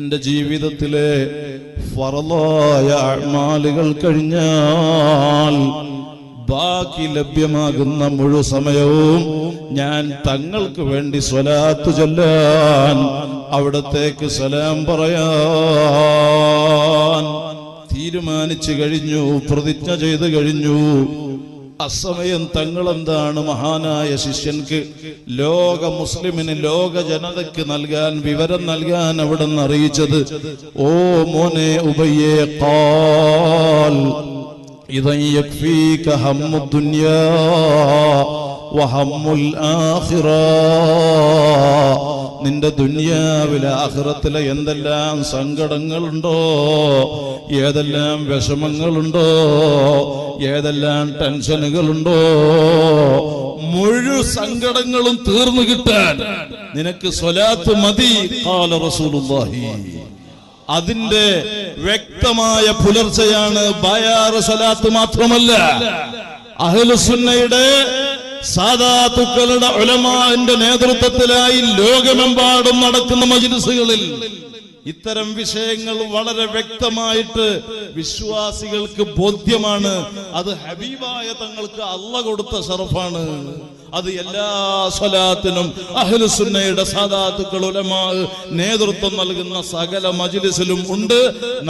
എന്റെ ജീവിതത്തിലെ ഫർളായ അഅ്മാലുകൾ കഴിഞ്ഞാൽ ബാക്കി ലഭ്യമാകുന്ന മുഴുവൻ സമയവും ഞാൻ തങ്ങൾക്ക് വേണ്ടി സ്വലാത്ത് ചൊല്ലാൻ, അവിടത്തേക്ക് സലാം പറയാൻ തീരുമാനിച്ചു കഴിഞ്ഞു, പ്രതിജ്ഞ ചെയ്തു കഴിഞ്ഞു. അസമയം തങ്ങൾ എന്താണ് മഹാനായ ശിഷ്യൻക്ക്, ലോക മുസ്ലിമിന്, ലോക ജനതയ്ക്ക് നൽകാൻ, വിവരം നൽകാൻ അവിടെ നിന്ന് അറിയിച്ചത്, ഓ മോനെ ഉബയ്യേ, ഖാൽ ഇദൻ യക്ഫീക ഹമ്മുദ് ദുനിയാ വഹമ്മുൽ ആഖിറ. നിന്റെ ദുനിയാവിലെ ആഖിറത്തിലെ എന്തെല്ലാം സങ്കടങ്ങളുണ്ടോ, ഏതെല്ലാം വിഷമങ്ങളുണ്ടോ, ഏതെല്ലാം ടെൻഷനുകളുണ്ടോ, മുഴുവൻ സങ്കടങ്ങളും തീർന്നു കിട്ടാൻ നിനക്ക് സ്വലാത്ത് മതി. ഖാല റസൂലുള്ളാഹി. അതിന്റെ വ്യക്തമായ പുലർച്ചയാണ് ബയാർ സ്വലാത്ത് മാത്രമല്ല, അഹ്ലുസുന്നയുടെ സാദാത്തുക്കളുടെ ഉലമാന്റെ നേതൃത്വത്തിലായി ലോകമെമ്പാടും നടക്കുന്ന മജ്ലിസുകളിൽ ഇത്തരം വിഷയങ്ങൾ വളരെ വ്യക്തമായിട്ട് വിശ്വാസികൾക്ക് ബോധ്യമാണ്. അത് ഹബീബായ തങ്ങൾക്ക് അല്ലാഹ് കൊടുത്ത ശറഫാണ്. അത് എല്ലാ സ്വലാത്തിനും അഹ്ലുസുന്നയുടെ സാദാത്തുക്കൾ ഉലമാ നേതൃത്വം നൽകുന്ന സകല മജ്ലിസിലും ഉണ്ട്.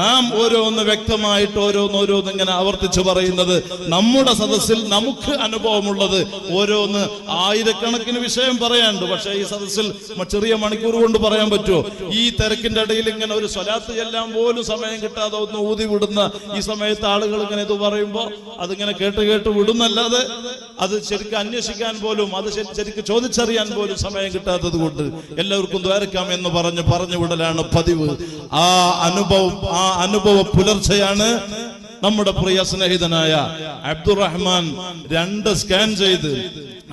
നാം ഓരോന്ന് വ്യക്തമായിട്ട് ഓരോന്ന് ഇങ്ങനെ ആവർത്തിച്ച് പറയുന്നത്, നമ്മുടെ സദസ്സിൽ നമുക്ക് അനുഭവമുള്ളത് ഓരോന്ന് ആയിരക്കണക്കിന് വിഷയം പറയാനുണ്ട്. പക്ഷേ ഈ സദസ്സിൽ ചെറിയ മണിക്കൂർ കൊണ്ട് പറയാൻ പറ്റുമോ? ഈ തിരക്കിന്റെ ഇടയിൽ ഇങ്ങനെ ഒരു സ്വലാത്ത് ചെല്ലാൻ പോലും സമയം കിട്ടാതെ ഒന്ന് ഊതി വിടുന്ന ഈ സമയത്ത് ആളുകൾ ഇങ്ങനെ ഇത് പറയുമ്പോ അതിങ്ങനെ കേട്ട് വിടുന്നല്ലാതെ അത് ശരിക്കും അന്വേഷിക്കാൻ പോലും, അത് ശരിക്കും ചോദിച്ചറിയാൻ പോലും സമയം കിട്ടാത്തത് കൊണ്ട് എല്ലാവർക്കും ദ്വാരക്കാം എന്ന് പറഞ്ഞു വിടലാണ് പതിവ്. ആ അനുഭവ പുലർച്ചയാണ് നമ്മുടെ പ്രിയ സ്നേഹിതനായ അബ്ദുറഹ്മാൻ 2 സ്കാൻ ചെയ്ത്,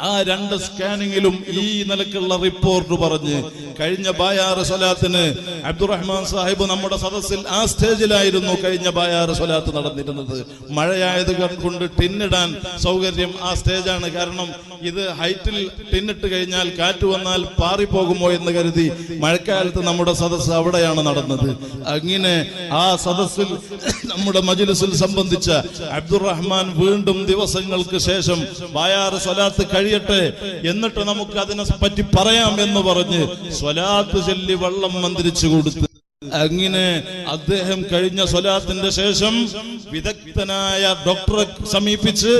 ആ 2 സ്കാനിങ്ങിലും ഈ നിലക്കുള്ള റിപ്പോർട്ട് പറഞ്ഞ് കഴിഞ്ഞ ബായാറ് സ്വലാത്തിന് അബ്ദുറഹ്മാൻ സാഹിബ് നമ്മുടെ സദസ്സിൽ ആ സ്റ്റേജിലായിരുന്നു കഴിഞ്ഞ ബായാറ് സ്വലാത്ത് നടന്നിരുന്നത്. മഴയായത് കൊണ്ട് ടിന്നിടാൻ സൗകര്യം ആ സ്റ്റേജാണ്. കാരണം ഇത് ഹൈറ്റിൽ ടിന്നിട്ട് കഴിഞ്ഞാൽ കാറ്റ് വന്നാൽ പാറിപ്പോകുമോ എന്ന് കരുതി മഴക്കാലത്ത് നമ്മുടെ സദസ്സ് അവിടെയാണ് നടന്നത്. അങ്ങനെ ആ സദസ്സിൽ നമ്മുടെ മജ്ലിസിൽ സംബന്ധിച്ച അബ്ദുറഹ്മാൻ വീണ്ടും ദിവസങ്ങൾക്ക് ശേഷം ബായാറ് സ്വലാത്ത് കഴിയട്ടെ, എന്നിട്ട് നമുക്ക് അതിനെ പറ്റി പറയാം എന്ന് പറഞ്ഞ് സ്വലാത്ത് ചൊല്ലി വെള്ളം മന്ത്രിച്ചു കൊടുത്ത്, അങ്ങനെ അദ്ദേഹം കഴിഞ്ഞ സ്വലാത്തിന്റെ ശേഷം വിദഗ്ധനായ ഡോക്ടറെ സമീപിച്ച്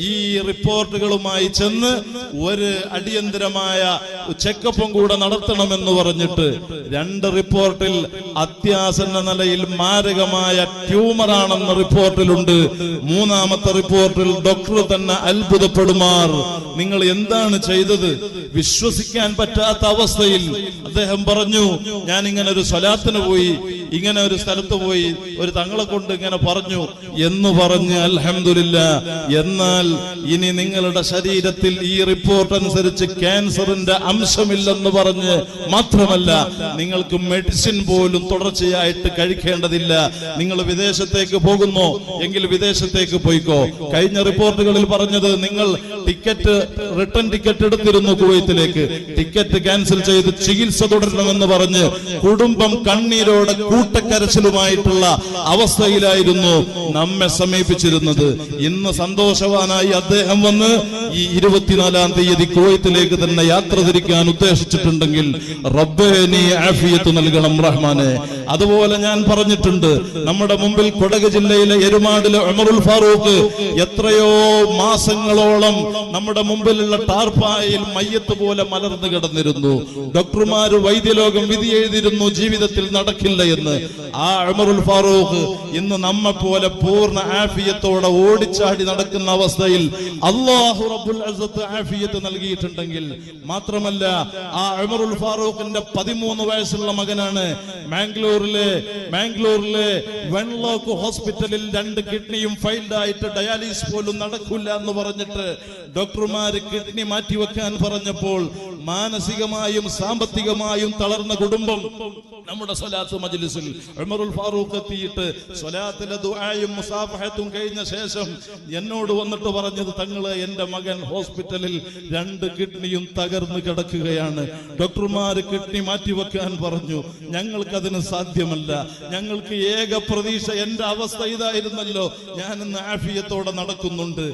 ഈ റിപ്പോർട്ടുകളുമായി ചെന്ന് ഒരു അടിയന്തരമായ ചെക്കപ്പും കൂടെ നടത്തണമെന്ന് പറഞ്ഞിട്ട് 2 റിപ്പോർട്ടിൽ അത്യാസന്ന നിലയിൽ മാരകമായ ട്യൂമറാണെന്ന റിപ്പോർട്ടിലുണ്ട്. 3ാമത്തെ റിപ്പോർട്ടിൽ ഡോക്ടർ തന്നെ അത്ഭുതപ്പെടുമാർ, നിങ്ങൾ എന്താണ് ചെയ്തത്? വിശ്വസിക്കാൻ പറ്റാത്ത അവസ്ഥയിൽ അദ്ദേഹം പറഞ്ഞു, ഞാൻ ഇങ്ങനെ ഒരു സ്വലാത്തിന് പോയി, ഇങ്ങനെ ഒരു സ്ഥലത്ത് പോയി, ഒരു തങ്ങളെ കൊണ്ട് ഇങ്ങനെ പറഞ്ഞു എന്ന് പറഞ്ഞ് അൽഹംദുലില്ലാഹ്. എന്നാൽ ഇനി നിങ്ങളുടെ ശരീരത്തിൽ ഈ റിപ്പോർട്ട് അനുസരിച്ച് ക്യാൻസറിന്റെ അംശമില്ലെന്ന് പറഞ്ഞ് മാത്രമല്ല, നിങ്ങൾക്ക് മെഡിസിൻ പോലും തുടർച്ചയായിട്ട് കഴിക്കേണ്ടതില്ല. നിങ്ങൾ വിദേശത്തേക്ക് പോകുന്നോ എങ്കിൽ വിദേശത്തേക്ക് പോയിക്കോ. കഴിഞ്ഞ റിപ്പോർട്ടുകളിൽ പറഞ്ഞത് നിങ്ങൾ റിട്ടേൺ ടിക്കറ്റ് എടുത്തിരുന്നു കുവൈത്തിലേക്ക്, ടിക്കറ്റ് ക്യാൻസൽ ചെയ്ത് ചികിത്സ തുടരണമെന്ന് പറഞ്ഞ് കുടുംബം കണ്ണീരോടെ കൂട്ടക്കരച്ചിലുമായിട്ടുള്ള അവസ്ഥയിലായിരുന്നു നമ്മെ സമീപിച്ചിരുന്നത്. ഇന്ന് സന്തോഷവാനായി അദ്ദേഹം വന്ന് ഈ 24-ാം തീയതി കുവൈത്തിലേക്ക് തന്നെ യാത്ര തിരിക്കാൻ ഉദ്ദേശിച്ചിട്ടുണ്ടെങ്കിൽ റബ്ബേ നീ ആഫിയത്ത് നൽകണം റഹ്മാനെ. അതുപോലെ ഞാൻ പറഞ്ഞിട്ടുണ്ട്, നമ്മുടെ മുമ്പിൽ കൊടക് ജില്ലയിലെ എരുമാടിലെ ഉമറുൽ ഫാറൂഖ് എത്രയോ മാസങ്ങളോളം നമ്മുടെ മുമ്പിലുള്ള ടാർപ്പായിൽ മയ്യത്ത് പോലെ മലർന്നു കിടന്നിരുന്നു. ഡോക്ടർമാര്, വൈദ്യലോകം വിധി എഴുതിയിരുന്നു ജീവിതത്തിൽ നടക്കില്ല എന്ന്. ആ ഉമറുൽ ഫാറൂഖ് ഇന്ന് നമ്മെ പോലെ പൂർണ്ണ ആഫിയത്തോടെ ഓടിച്ചാടി നടക്കുന്ന അവസ്ഥയിൽ അല്ലാഹു റബ്ബുൽ ഇസ്സത്ത് ആഫിയത്ത് നൽകിയിട്ടുണ്ടെങ്കിൽ മാത്രമല്ല, ആ ഉമറുൽ ഫാറൂഖിന്റെ 13 വയസ്സുള്ള മകനാണ് മാംഗ്ലൂരിലെ വെൺലോക്ക് ഹോസ്പിറ്റലിൽ 2 കിഡ്നിയും ഫെയിൽഡ് ആയിട്ട് ഡയാലിസിസ് പോലും നടക്കില്ല എന്ന് പറഞ്ഞിട്ട് ഡോക്ടർമാര് കിഡ്നി മാറ്റിവെക്കാൻ പറഞ്ഞപ്പോൾ മാനസികമായും സാമ്പത്തികമായും തളർന്ന കുടുംബം നമ്മുടെ സ്വലാത്ത് മജ്ലിസിൽ മജ്ലിസിൽ ഉമറുൽ ഫാറൂഖ് എത്തിയിട്ട് സ്വലാത്തിലെ ദുആയും മുസാഫഹത്തും കഴിഞ്ഞ ശേഷം എന്നോട് വന്നിട്ട് പറഞ്ഞത്, തങ്ങളെ എന്റെ മകൻ ഹോസ്പിറ്റലിൽ 2 കിഡ്നിയും തകർന്നു കിടക്കുകയാണ്, ഡോക്ടർമാര് കിഡ്നി മാറ്റിവെക്കാൻ പറഞ്ഞു, ഞങ്ങൾക്കതിന് സാധ്യമല്ല, ഞങ്ങൾക്ക് ഏക പ്രതീക്ഷ, എന്റെ അവസ്ഥ ഇതായിരുന്നല്ലോ, ഞാൻ ഇന്ന് ആഫിയത്തോടെ നടക്കുന്നുണ്ട്,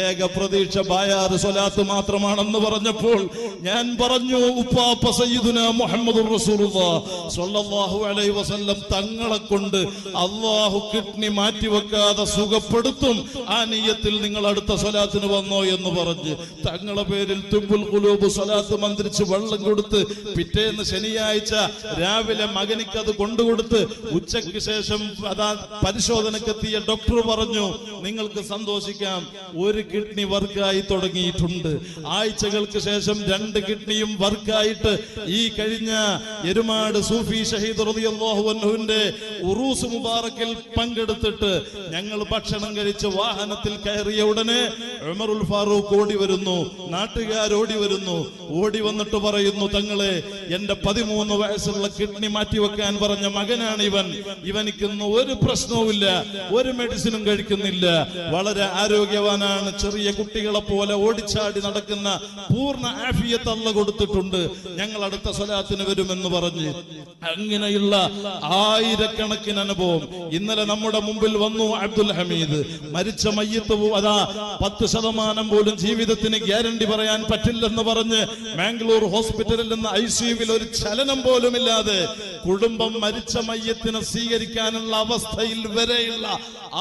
ഏക പ്രതീക്ഷ ബായാറ് സ്വലാത്ത് മാത്രമാണെന്ന് പറഞ്ഞപ്പോൾ ഞാൻ പറഞ്ഞു, ഉപ്പാപ്പ സയ്യിദുനാ മുഹമ്മദുർ റസൂലുള്ളാഹി സ്വല്ലല്ലാഹു അലൈഹി വസല്ലം തങ്ങളെ കൊണ്ട് അല്ലാഹു കിഡ്നി മാറ്റിവെക്കാതെ സുഖപ്പെടുത്തും, ആ നിയ്യത്തിൽ നിങ്ങൾ അടുത്ത സ്വലാത്തിന് വന്നോ എന്ന് പറഞ്ഞ് തങ്ങളെ പേരിൽ തുബ്ബുൽ ഖുലൂബ് സ്വലാത്ത് മന്ത്രിച്ച് വെള്ളം കൊടുത്ത് പിറ്റേന്ന് ശനിയാഴ്ച രാവിലെ മകനിക്ക് അത് കൊണ്ടുകൊടുത്ത് ഉച്ചയ്ക്ക് ശേഷം അതാ പരിശോധനക്കെത്തിയ ഡോക്ടർ പറഞ്ഞു, നിങ്ങൾക്ക് സന്തോഷിക്കാം, 1 കിഡ്നി വർക്കായി തുടങ്ങിയിട്ടുണ്ട്. ആഴ്ചകൾക്ക് ശേഷം 2 കിഡ്നിയും വർക്കായിട്ട് ഈ കഴിഞ്ഞ എരുമാട് സൂഫി ഷഹീദ് റളിയല്ലാഹു അൻഹുവിന്റെ ഉറൂസ് മുബാറക്കിൽ പങ്കെടുത്തിട്ട് ഞങ്ങൾ ഭക്ഷണം കഴിച്ച് വാഹനത്തിൽ കയറിയ ഉടനെ ഉമറുൽ ഫാറൂഖ് ഓടി വരുന്നു, നാട്ടുകാരോടി വരുന്നു, ഓടി വന്നിട്ട് പറയുന്നു, തങ്ങളെ എന്റെ 13 വയസ്സുള്ള കിഡ്നി മാറ്റിവെക്കാൻ പറഞ്ഞ മകനാണ് ഇവൻ, ഇവനിക്കൊന്നും ഒരു പ്രശ്നവുമില്ല, ഒരു മെഡിസിനും കഴിക്കുന്നില്ല, വളരെ ആരോഗ്യവാനാണ്, ചെറിയ കുട്ടികളെ പോലെ ഓടിച്ചാടി നടക്കുന്ന പൂർണ്ണ ആഫിയത്ത് അല്ലാഹു കൊടുത്തിട്ടുണ്ട്, ഞങ്ങൾ അടുത്ത സ്വലാത്തിന് വരുമെന്ന് പറഞ്ഞ് അങ്ങനെയുള്ള ആയിരക്കണക്കിന് അനുഭവം ഇന്നലെ നമ്മുടെ മുമ്പിൽ വന്നു. അബ്ദുൽ ഹമീദ് മരിച്ച മയ്യത്ത് അതാ 10% പോലും ജീവിതത്തിന് ഗ്യാരണ്ടി പറയാൻ പറ്റില്ലെന്ന് പറഞ്ഞ് മാംഗ്ലൂർ ഹോസ്പിറ്റലിൽ നിന്ന് ICUവിൽ ഒരു ചലനം പോലും ഇല്ലാതെ കുടുംബം മരിച്ച മയ്യത്തിനെ സ്വീകരിക്കാനുള്ള അവസ്ഥയിൽ വരെയുള്ള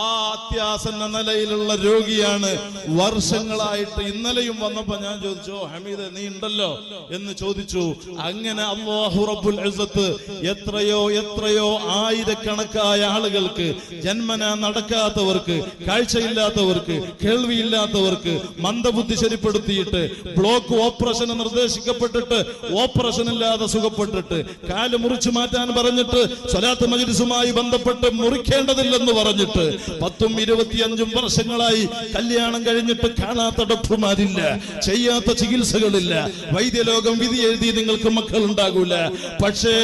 ആ അത്യാസന്ന നിലയിലുള്ള രോഗിയാണ്. വർഷങ്ങളായിട്ട് ഇന്നലെയും വന്നപ്പോ ഞാൻ ചോദിച്ചു, ഹമീദ് നീ ഉണ്ടല്ലോ എന്ന് ചോദിച്ചു. അങ്ങനെ അല്ലാഹു റബ്ബുൽ ഇസ്സത്ത് എത്രയോ ആയിരക്കണക്കായ ആളുകൾക്ക്, ജന്മന നടക്കാത്തവർക്ക്, കാഴ്ചയില്ലാത്തവർക്ക്, കേൾവിയില്ലാത്തവർക്ക്, മന്ദബുദ്ധി ശരിപ്പെടുത്തിയിട്ട് ബ്ലോക്ക് ഓപ്പറേഷന് നിർദ്ദേശിക്കപ്പെട്ടിട്ട് ഓപ്പറേഷൻ ഇല്ലാതെ സുഖപ്പെട്ടിട്ട്, കാല് മുറിച്ചു മാറ്റാൻ പറഞ്ഞിട്ട് സ്വലാത്ത് മജ്ലിസുമായി ബന്ധപ്പെട്ട് മുറിക്കേണ്ടതില്ലെന്ന് പറഞ്ഞിട്ട് 10ഉം 25ഉം വർഷങ്ങളായി കല്യാണം കഴിഞ്ഞിട്ട് കാണാത്ത ഡോക്ടർമാരില്ല, ചെയ്യാത്ത ചികിത്സകളില്ല, വൈദ്യലോകം വിധി എഴുതി നിങ്ങൾക്ക് മക്കൾ ഉണ്ടാകൂല. പക്ഷേ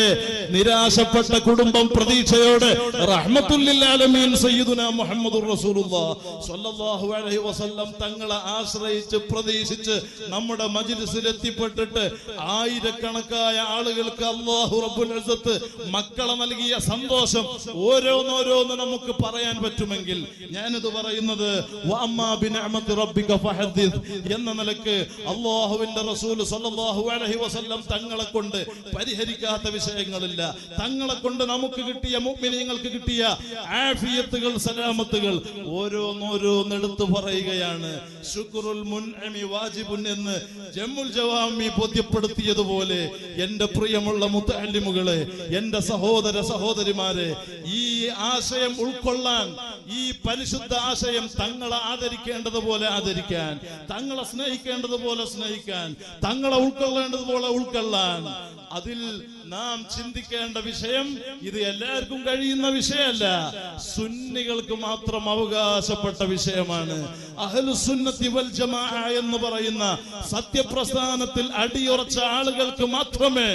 നിരാശപ്പെട്ട കുടുംബം പ്രതീക്ഷയോടെ റഹ്മത്തുൽ ലിൽ ആലമീൻ സയ്യിദുനാ മുഹമ്മദുർ റസൂലുള്ളാഹി സ്വല്ലല്ലാഹു അലൈഹി വസല്ലം തങ്ങളെ ആശ്രയിച്ച് പ്രതീക്ഷിച്ച് നമ്മുടെ മജ്ലിസിൽ എത്തിപ്പെട്ടിട്ട് ആയിരക്കണക്കായ ആളുകൾക്ക് അല്ലാഹു റബ്ബുൽ ഇസ്സത്ത് മക്കളെ നൽകിയ സന്തോഷം ഓരോന്നോരോന്ന് നമുക്ക് പറയാൻ പറ്റുമെങ്കിൽ ഞാനിത് പറയുന്നത് വഅമ്മാ ബിനിഅമത്തി റബ്ബിക ഫഹദ്ദിസ് എന്ന നിലക്ക് അല്ലാഹുവിന്റെ റസൂൽ സ്വല്ലല്ലാഹു അലൈഹി വസല്ലം തങ്ങളെ കൊണ്ട് പരിഹരിക്കാത്ത വിഷയങ്ങളില്ല. തങ്ങളെ കൊണ്ട് നമുക്ക് കിട്ടിയ മുഅ്മിനീങ്ങൾക്ക് കിട്ടിയ ആഫിയത്തുകൾ, സലാമത്തുകൾ ഓരോന്നോരോന്നെടുത്ത് പറയുകയാണ്. ശുക്റുൽ മുൻഅമി വാജിബുൻ എന്ന് ജമ്മുൽ ജവാമി ബോധ്യപ്പെടുത്തിയതുപോലെ എന്റെ പ്രിയമുള്ള മുതഅല്ലിമുകളെ, എന്റെ സഹോദര സഹോദരിമാരെ, ഈ ആശയം ഉൾക്കൊള്ളാൻ, ഈ പരിശുദ്ധ ആശയം തങ്ങളെ ആദരിക്കേണ്ടതുപോലെ ആദരിക്കാൻ, തങ്ങളെ സ്നേഹിക്കേണ്ടതുപോലെ സ്നേഹിക്കാൻ, തങ്ങളെ ഉൾക്കൊള്ളേണ്ടതുപോലെ ഉൾക്കൊള്ളാൻ, അതിൽ നാം ചിന്തിക്കേണ്ട വിഷയം ഇത് എല്ലാവർക്കും കഴിയുന്ന വിഷയമല്ല, സുന്നികൾക്ക് മാത്രം അവകാശപ്പെട്ട വിഷയമാണ്. അഹ്ലുസുന്നത്തി വൽ ജമാഅ എന്ന് പറയുന്ന സത്യപ്രസ്ഥാനത്തിൽ അടിയുറച്ച ആളുകൾക്ക് മാത്രമേ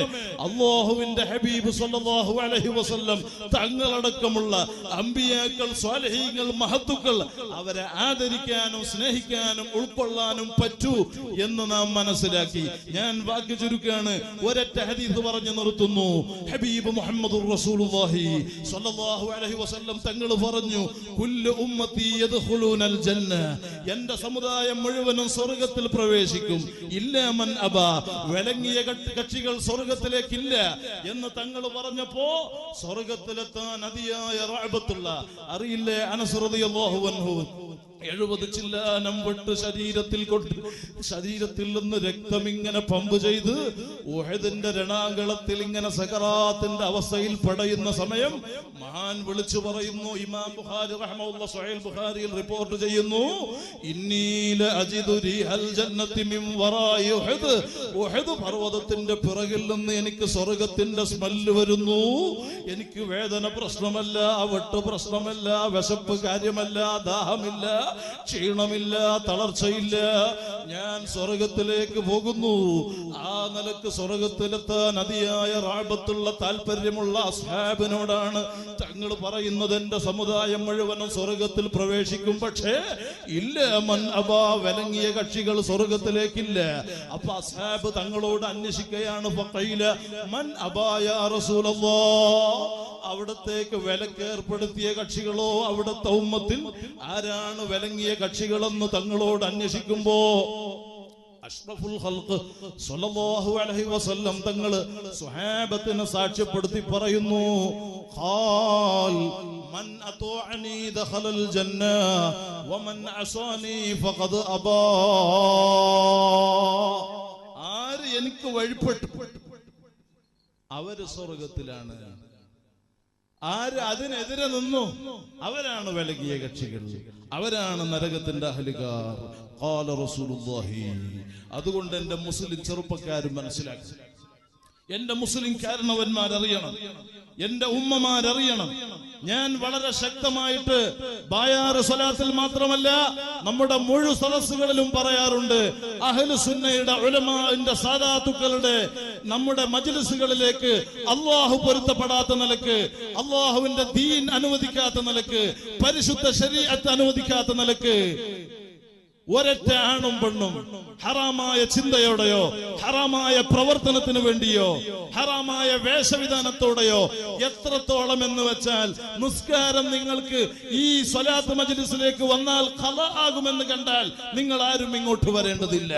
അല്ലാഹുവിന്റെ ഹബീബ് സ്വല്ലല്ലാഹു അലൈഹി വസല്ലം തങ്ങളടക്കമുള്ള അമ്പിയാക്കൾ, സ്വാലിഹീങ്ങൾ, മഹത്തുക്കൾ അവരെ ആദരിക്കാനും സ്നേഹിക്കാനും ഉൾക്കൊള്ളാനും പറ്റൂ എന്ന് നാം മനസ്സിലാക്കി. ഞാൻ വാക്ക് ചുരുക്കാണ്, ഒരൊറ്റ ഹദീസ് പറഞ്ഞു നിർത്തുന്നു. ഹബീബ് മുഹമ്മദുർ റസൂലുള്ളാഹി സ്വല്ലല്ലാഹു അലൈഹി വസല്ലം തങ്ങൾ പറഞ്ഞു, കുല്ലു ഉമ്മത്തി യദ്ഖുലൂനൽ ജന്ന, എന്റെ സമുദായം മുഴുവനും സ്വർഗ്ഗത്തിൽ പ്രവേശിക്കും, ഇല്ലാ മൻ അബാ, വിലങ്ങിയ കക്ഷികൾ സ്വർഗ്ഗത്തിലേക്കില്ല എന്ന് തങ്ങൾ പറഞ്ഞപ്പോ സ്വർഗ്ഗത്തിലെത്താൻ അതിയായ റഅബത്തുള്ള, അറിയില്ലേ അനസ് റളിയല്ലാഹു അൻഹു 70 ചില്ലാനം വെട്ട് ശരീരത്തിൽ നിന്ന് രക്തം ഇങ്ങനെ പമ്പ് ചെയ്ത് ഉഹദിന്റെ രണാങ്കളത്തിൽ ഇങ്ങനെ സകറാത്തിന്റെ അവസ്ഥയിൽ പടയുന്ന സമയം മഹാൻ വിളിച്ചു പറയുന്നു. ഇമാം ബുഖാരി റഹ്മത്തുള്ളാഹി സ്വഹീഹ് ബുഖാരിയിൽ റിപ്പോർട്ട് ചെയ്യുന്നു, ഇന്നീല അജിദു റീഹൽ ജന്നത്തി മിൻ വറായി ഉഹദ്, ഉഹദ് പർവതത്തിന്റെ പിറകിൽ നിന്ന് എനിക്ക് സ്വർഗ്ഗത്തിന്റെ സ്മെല്ല് വരുന്നു. എനിക്ക് വേദന പ്രശ്നമല്ല, വെട്ട് പ്രശ്നമല്ല, വിശപ്പ് കാര്യമല്ല, ദാഹമില്ല, ക്ഷീണമില്ല, തളർച്ചയില്ല. ഞാൻ സ്വർഗത്തിലേക്ക് പോകുന്നു. ആ നിലക്ക് സ്വർഗത്തിലെത്താൻ അതിയായ റാബത്തുള്ള താല്പര്യമുള്ള അസ്ഹാബിനോടാണ് തങ്ങൾ പറയുന്നത്, എന്റെ സമുദായം മുഴുവനും സ്വർഗത്തിൽ പ്രവേശിക്കും, പക്ഷേ ഇല്ല മൻ അബാ, വിലങ്ങിയ കക്ഷികൾ സ്വർഗത്തിലേക്കില്ല. അപ്പൊ അസ്ഹാബ് തങ്ങളോട് അന്വേഷിക്കുകയാണ്, ഫഖീല മൻ അബാ യാ റസൂലല്ലാഹ്, അവിടത്തേക്ക് വിലക്കേർപ്പെടുത്തിയ കക്ഷികളോ അവിടുത്തെ ഉമ്മത്തിൽ ആരാണ് വിലങ്ങിയ കക്ഷികളെന്ന് തങ്ങളോട് അന്വേഷിക്കുമ്പോ അഷ്റഫുൽ ഖൽഖ് സ്വല്ലല്ലാഹു അലൈഹി വസല്ലം തങ്ങൾ സ്വഹാബത്തിനെ സാക്ഷ്യപ്പെടുത്തി പറയുന്നു, ഖാൽ മൻ അത്വഅനി ദഖലൽ ജന്ന വമൻ അസാനി ഫഖദ് അബാ. ആര് എനിക്ക് വഴിപ്പെട്ടു അവര് സ്വർഗത്തിലാണ്, ആര് അതിനെതിരെ നിന്നു അവരാണ് വിലകിയ കക്ഷികൾ, അവരാണ് നരകത്തിന്റെ അഹ്ലുകാർ. ഖാല റസൂലുള്ളാഹി. അതുകൊണ്ട് എന്റെ മുസ്ലിം ചെറുപ്പക്കാരും മനസ്സിലാക്കി, എന്റെ മുസ്ലിം കാരണവന്മാരറിയണം, എന്റെ ഉമ്മമാരറിയണം. ഞാൻ വളരെ ശക്തമായിട്ട് ബായാറ് സ്വലാത്തിൽ മാത്രമല്ല നമ്മുടെ മുഴു സദസ്സുകളിലും പറയാറുണ്ട്, അഹ്ലു സുന്നയുടെ ഉലമാഇന്റെ സാദാത്തുക്കളുടെ നമ്മുടെ മജ്ലിസുകളിലേക്ക് അല്ലാഹു പൊരുത്തപ്പെടാത്ത നിലക്ക്, അല്ലാഹുവിന്റെ ദീൻ അനുവദിക്കാത്ത നിലക്ക്, പരിശുദ്ധ ശരീഅത്ത് അനുവദിക്കാത്ത നിലക്ക് ഒരൊറ്റ ആണും പെണ്ണും ഹറാമായ ചിന്തയോടെയോ ഹറാമായ പ്രവർത്തനത്തിന് വേണ്ടിയോ ഹറാമായ വേഷവിധാനത്തോടെയോ, എത്രത്തോളം എന്ന് വെച്ചാൽ നിസ്കാരം നിങ്ങൾക്ക് ഈ സ്വലാത്ത് മജ്ലിസിലേക്ക് വന്നാൽ ഖളാ ആകുമെന്ന് കണ്ടാൽ നിങ്ങൾ ആരും ഇങ്ങോട്ട് വരേണ്ടതില്ല.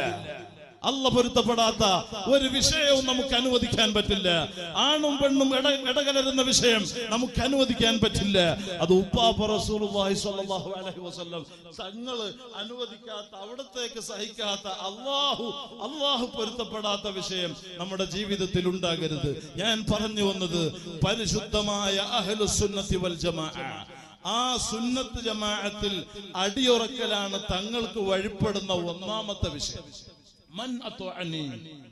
അല്ലാഹു പൊരുത്തപ്പെടാത്ത ഒരു വിഷയവും നമുക്ക് അനുവദിക്കാൻ പറ്റില്ല. ആണും പെണ്ണും ഇടകലരുന്ന വിഷയം നമുക്ക് അനുവദിക്കാൻ പറ്റില്ല. അത് ഉപ്പാപ്പ റസൂലുള്ളാഹി സ്വല്ലല്ലാഹു അലൈഹി വസല്ലം തങ്ങള് അനുവദിക്കാത്ത, അവിടത്തേക്ക് സഹിക്കാത്ത, അല്ലാഹു പൊരുത്തപ്പെടാത്ത വിഷയം നമ്മുടെ ജീവിതത്തിൽ ഉണ്ടാകരുത്. ഞാൻ പറഞ്ഞു വന്നത് പരിശുദ്ധമായ അഹ്ലുസ് സുന്നത്തി വൽ ജമാഅ, ആ സുന്നത്ത് ജമാഅത്തിൽ അടിയുറക്കലാണ് തങ്ങൾക്ക് വഴിപ്പെടുന്ന ഒന്നാമത്തെ വിഷയം. മൻ അത്വഅനി,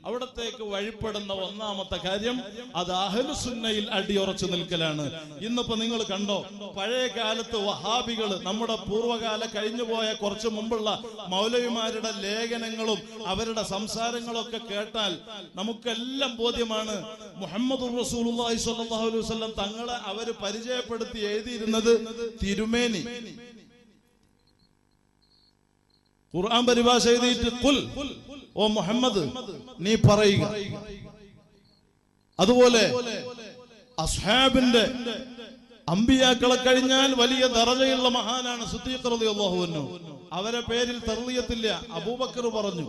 അവിടത്തേക്ക് വഴിപ്പെടുന്ന ഒന്നാമത്തെ കാര്യം അത് അഹ്ലു സുന്നയിൽ അടിയുറച്ചു നിൽക്കലാണ്. ഇന്നിപ്പോ നിങ്ങൾ കണ്ടോ, പഴയ കാലത്ത് വഹാബികൾ, നമ്മുടെ പൂർവ്വകാല കഴിഞ്ഞുപോയ കുറച്ചു മുമ്പുള്ള മൗലവിമാരുടെ ലേഖനങ്ങളും അവരുടെ സംസാരങ്ങളൊക്കെ കേട്ടാൽ നമുക്കെല്ലാം ബോധ്യമാണ്, മുഹമ്മദ് റസൂലുള്ളാഹി സ്വല്ലല്ലാഹു അലൈഹി വസല്ലം തങ്ങളെ അവര് പരിചയപ്പെടുത്തി എഴുതിയിരുന്നത് തിരുമേനി. ഖുർആൻ പരിഭാഷ എഴുതിയിട്ട് ഖുൽ, ഓ മുഹമ്മദ് നീ പറയുക. അതുപോലെ അസ്ഹാബിന്റെ അമ്പിയാക്കളെ കഴിഞ്ഞാൽ വലിയ ദറജയുള്ള മഹാനാണ് സിദ്ദീഖ് റളിയല്ലാഹു അൻഹു. അവരെ പേരിൽ തർളിയത്തില്ല. അബൂബക്കർ പറഞ്ഞു,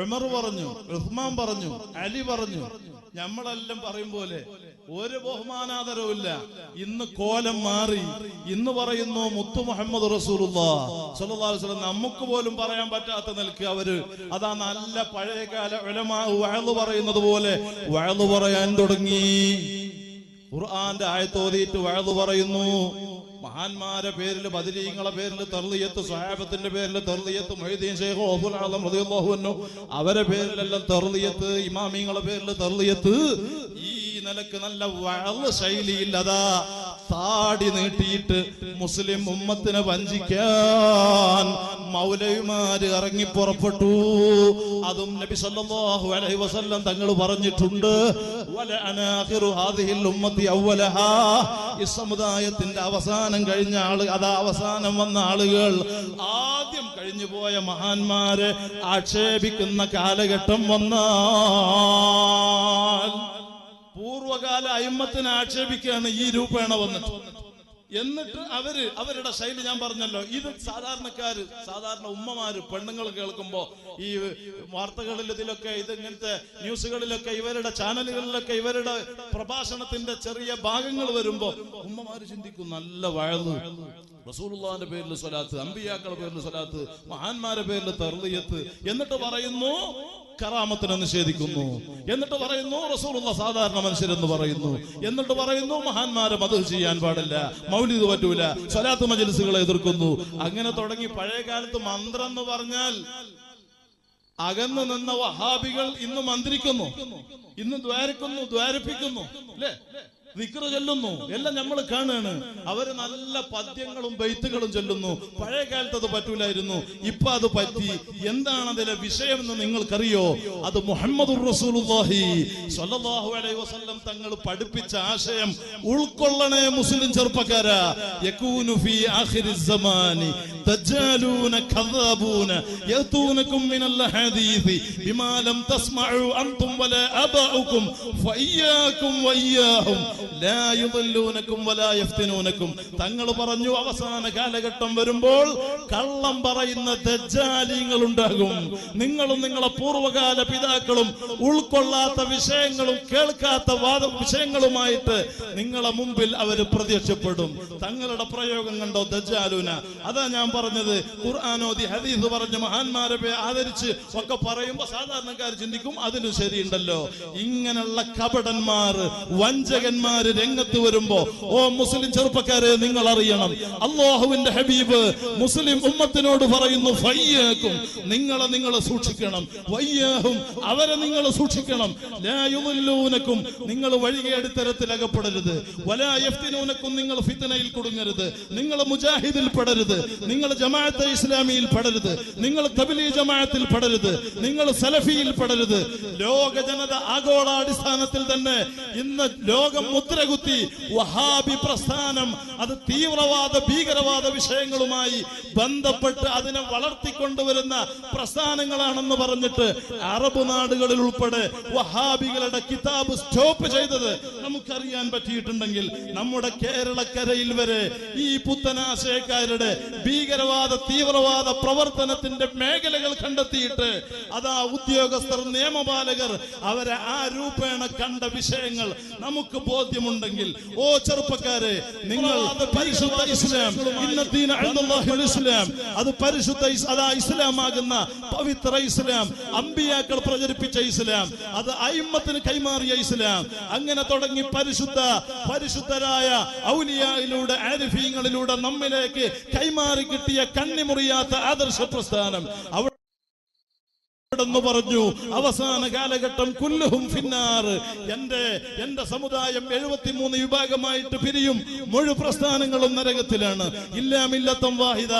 ഉമർ പറഞ്ഞു, ഉസ്മാൻ പറഞ്ഞു, അലി പറഞ്ഞു. നമ്മളെല്ലാം പറയും പോലെ ഒരു ബഹുമാനാദരവും ഇല്ല. ഇന്ന് കോലം മാറി. ഇന്ന് പറയുന്നു മുത്തു മുഹമ്മദ് റസൂലുള്ളാഹി സ്വല്ലല്ലാഹു അലൈഹി വസല്ലം. നമുക്ക് പോലും പറയാൻ പറ്റാത്ത നിലക്ക് അവര് അതാ നല്ല പഴയകാല ഉലമാ വഅള് പറയുന്നത് പോലെ വഅള് പറയാൻ തുടങ്ങി. ഖുർആന്റെ ആയത്ത് ഓതിയിട്ട് വഅള് പറയുന്നു. മഹാന്മാരെ പേരിൽ, ബദരീങ്ങളെ പേരിൽ തർളിയത്ത്, സ്വഹാബത്തിന്റെ പേരിൽ തർളിയത്ത്, മുഹ്യിദ്ദീൻ ശൈഖ് ഖൗസുൽ ആലം റളിയല്ലാഹു അൻഹു അവരെ പേരിലെല്ലാം തർളിയത്ത്, ഇമാമിങ്ങളെ പേരിൽ തർളിയത്ത്. ഈ നിലക്ക് നല്ല വഅള് ശൈലിയിൽ അതാ താടി നീട്ടിയിട്ട് മുസ്ലിം ഉമ്മത്തിനെ വഞ്ചിക്കാൻ മൗലവിമാര് ഇറങ്ങി പുറപ്പെട്ടു. അതും നബി സല്ലല്ലാഹു അലൈഹി വസല്ലം തങ്ങൾ പറഞ്ഞിട്ടുണ്ട്, വലഅനാഖിറു ഹാദിഹിൽ ഉമ്മത്തി അവ്വലഹാ, ഈ സമുദായത്തിന്റെ അവസാനം കഴിഞ്ഞ ആള്, അതാ അവസാനം വന്ന ആളുകൾ, ആദ്യം കഴിഞ്ഞു പോയ മഹാന്മാരെ ആക്ഷേപിക്കുന്ന കാലഘട്ടം വന്നാൽ പൂർവകാല അയിമ്മത്തിനെ ആക്ഷേപിക്കുകയാണ് ഈ രൂപേണ വന്നിട്ട്. എന്നിട്ട് അവരുടെ ശൈലി ഞാൻ പറഞ്ഞല്ലോ, ഇത് സാധാരണക്കാര്, സാധാരണ ഉമ്മമാര്, പെണ്ണുങ്ങൾ കേൾക്കുമ്പോ ഈ വാർത്തകളിൽ ഇതിലൊക്കെ, ഇതിങ്ങനത്തെ ന്യൂസുകളിലൊക്കെ, ഇവരുടെ ചാനലുകളിലൊക്കെ ഇവരുടെ പ്രഭാഷണത്തിന്റെ ചെറിയ ഭാഗങ്ങൾ വരുമ്പോ ഉമ്മമാര് ചിന്തിക്കും, നല്ല വഅള്, റസൂലുള്ളാഹിന്റെ പേരിൽ സ്വലാത്ത്, അമ്പിയാക്കളുടെ പേരിൽ സ്വലാത്ത്, മഹാന്മാരുടെ പേരിൽ തർളിയത്ത്. എന്നിട്ട് പറയുന്നു കറാമത്തിനെ നിഷേധിക്കുന്നു. എന്നിട്ട് പറയുന്നു റസൂലുള്ളാഹി സാധാരണ മനുഷ്യരെന്ന് പറയുന്നു. എന്നിട്ട് പറയുന്നു മഹാന്മാരെ മദ്ഹ് ചെയ്യാൻ പാടില്ല, മൗലിദ് പറ്റൂല, സ്വലാത്ത് മജ്ലിസുകളെ എതിർക്കുന്നു. അങ്ങനെ തുടങ്ങി പഴയ കാലത്ത് മന്ത്രം എന്ന് പറഞ്ഞാൽ അകന്നു നിന്ന വഹാബികൾ ഇന്ന് മന്ത്രിക്കുന്നു, ഇന്ന് ദ്വാരക്കുന്നു, ദ്വാരിപ്പിക്കുന്നു, അല്ലേ? ദിക്ർ ചൊല്ലുന്നു, എല്ലാം നമ്മൾ കാണുകയാണ്. അവര് നല്ല പദ്യങ്ങളും ബൈത്തുകളും ചൊല്ലുന്നു. പഴയ കാലത്ത് അത് പറ്റൂലായിരുന്നു, ഇപ്പൊ അത് പറ്റി. എന്താണ് അതിലെ വിഷയം എന്ന് നിങ്ങൾക്കറിയോ? അത് മുഹമ്മദുർ റസൂലുള്ളാഹി സ്വല്ലല്ലാഹു അലൈഹി വസല്ലം തങ്ങൾ പഠിപ്പിച്ച ആശയം ഉൾക്കൊള്ളണേ മുസ്ലിം ചെറുപ്പക്കാരാ. യകൂനു ഫീ ആഖിരിസ് സമാനി ദജ്ജാലൂന കദ്ദാബൂന യതൂനകും മിനൽ ഹദീസ് ബിമാ ലം തസ്മഉ അൻതും വലാ അബാഉകും ഫഇയ്യാകും വഇയ്യാഹും ലാ യുദല്ലൂനകും വലാ യഫ്തിനൂനകും. തങ്ങൾ പറഞ്ഞു, അവസാന കാലഘട്ടം വരുമ്പോൾ കള്ളം പറയുന്ന ദജ്ജാലിങ്ങൾ ഉണ്ടാകും. നിങ്ങളും നിങ്ങളെ പൂർവ്വകാല പിതാക്കളും ഉൾക്കൊള്ളാത്ത വിഷയങ്ങളും കേൾക്കാത്ത വിഷയങ്ങളുമായിട്ട് നിങ്ങളെ മുമ്പിൽ അവർ പ്രത്യക്ഷപ്പെടും. തങ്ങളുടെ പ്രയോഗം കണ്ടോ, ദജ്ജാലൂന. അതാ ഞാൻ പറഞ്ഞത്, ഖുർആനോദി ഹദീസ് പറഞ്ഞ് മഹാന്മാരെ ആദരിച്ച് ഒക്കെ പറയുമ്പോ സാധാരണക്കാർ ചിന്തിക്കും അതിന് ശരിയുണ്ടല്ലോ. ഇങ്ങനെയുള്ള കപടന്മാർ, വഞ്ചകന്മാര് രംഗത്ത് വരുമ്പോ, ഓ മുസ്ലിം ചെറുപ്പക്കാരെ, നിങ്ങൾ അറിയണം, അല്ലാഹുവിന്റെ ഹബീബ് മുസ്ലിം ഉമ്മത്തിനോട് പറയുന്നു, ഫയ്യാക്കും, നിങ്ങളെ സൂക്ഷിക്കണം, വയ്യാഹും, അവരെ നിങ്ങൾ സൂക്ഷിക്കണം, ലാ യുദല്ലൂനകും, നിങ്ങൾ വഴികേട് തരത്തിൽ അകപ്പെടരുത്, വലാ യഫ്തിനൂനകും, നിങ്ങൾ ഫിത്നയിൽ കുടുങ്ങരുത്, നിങ്ങൾ മുജാഹിദിൽ പെടരുത്, നിങ്ങൾ ജമാഅത്തെ ഇസ്ലാമിയിൽ പെടരുത്, നിങ്ങൾ തബ്ലീഗ് ജമാഅത്തിൽ പെടരുത്, നിങ്ങൾ സലഫിയിൽ പെടരുത്. ലോക ജനത ആഗോളാടിസ്ഥാനത്തിൽ തന്നെ ഇന്ന് ലോകം മുദ്രകുത്തി വഹാബി പ്രസ്ഥാനം അത് തീവ്രവാദ ഭീകരവാദ വിഷയങ്ങളുമായി ബന്ധപ്പെട്ട് അതിനെ വളർത്തിക്കൊണ്ടുവരുന്ന പ്രസ്ഥാനങ്ങളാണെന്ന് പറഞ്ഞിട്ട് അറബ് നാടുകളിൽ ഉൾപ്പെടെ വഹാബികളുടെ കിതാബ് സ്റ്റോപ്പ് ചെയ്തത് നമുക്കറിയാൻ പറ്റിയിട്ടുണ്ടെങ്കിൽ, നമ്മുടെ കേരളക്കരയിൽ വരെ ഈ പുത്തനാശയക്കാരുടെ ഭീകരവാദ തീവ്രവാദ പ്രവർത്തനത്തിന്റെ മേഖലകൾ കണ്ടെത്തിയിട്ട് അതാ ഉദ്യോഗസ്ഥർ, നിയമപാലകർ അവരെ ആ രൂപേണ കണ്ട വിഷയങ്ങൾ നമുക്ക് ബോധ്യമുണ്ടെങ്കിൽ, ഓ ചെറുപ്പക്കാരെ, നിങ്ങൾ പരിശുദ്ധ ഇസ്ലാം, ഇന്നദ്ദീന ഇൻദല്ലാഹിൽ ഇസ്ലാം, അത് പരിശുദ്ധ അതാ ഇസ്ലാമാകുന്ന പവിത്ര ഇസ്ലാം, അമ്പിയാക്കൾ പ്രചരിപ്പിച്ച ഇസ്ലാം, അത് അയിമ്മത്തിന് കൈമാറിയ ഇസ്ലാം, അങ്ങനെ തുടങ്ങി പരിശുദ്ധരായ ഔലിയായിലൂടെ ആരിഫീങ്ങളിലൂടെ നമ്മിലേക്ക് കൈമാറി കിട്ടിയ കണ്ണിമുറിയാത്ത ആദർശ പ്രസ്ഥാനം െന്ന് പറഞ്ഞു. അവസാന കാലഘട്ടം കുല്ലുഹും ഫിന്നാർ, എന്റെ സമുദായം 73 വിഭാഗമായിട്ട് പിരിയും, മുഴു പ്രസ്ഥാനങ്ങളും നരകത്തിലാണ്. ഇല്ലാ മില്ലത്തൻ വാഹിദ,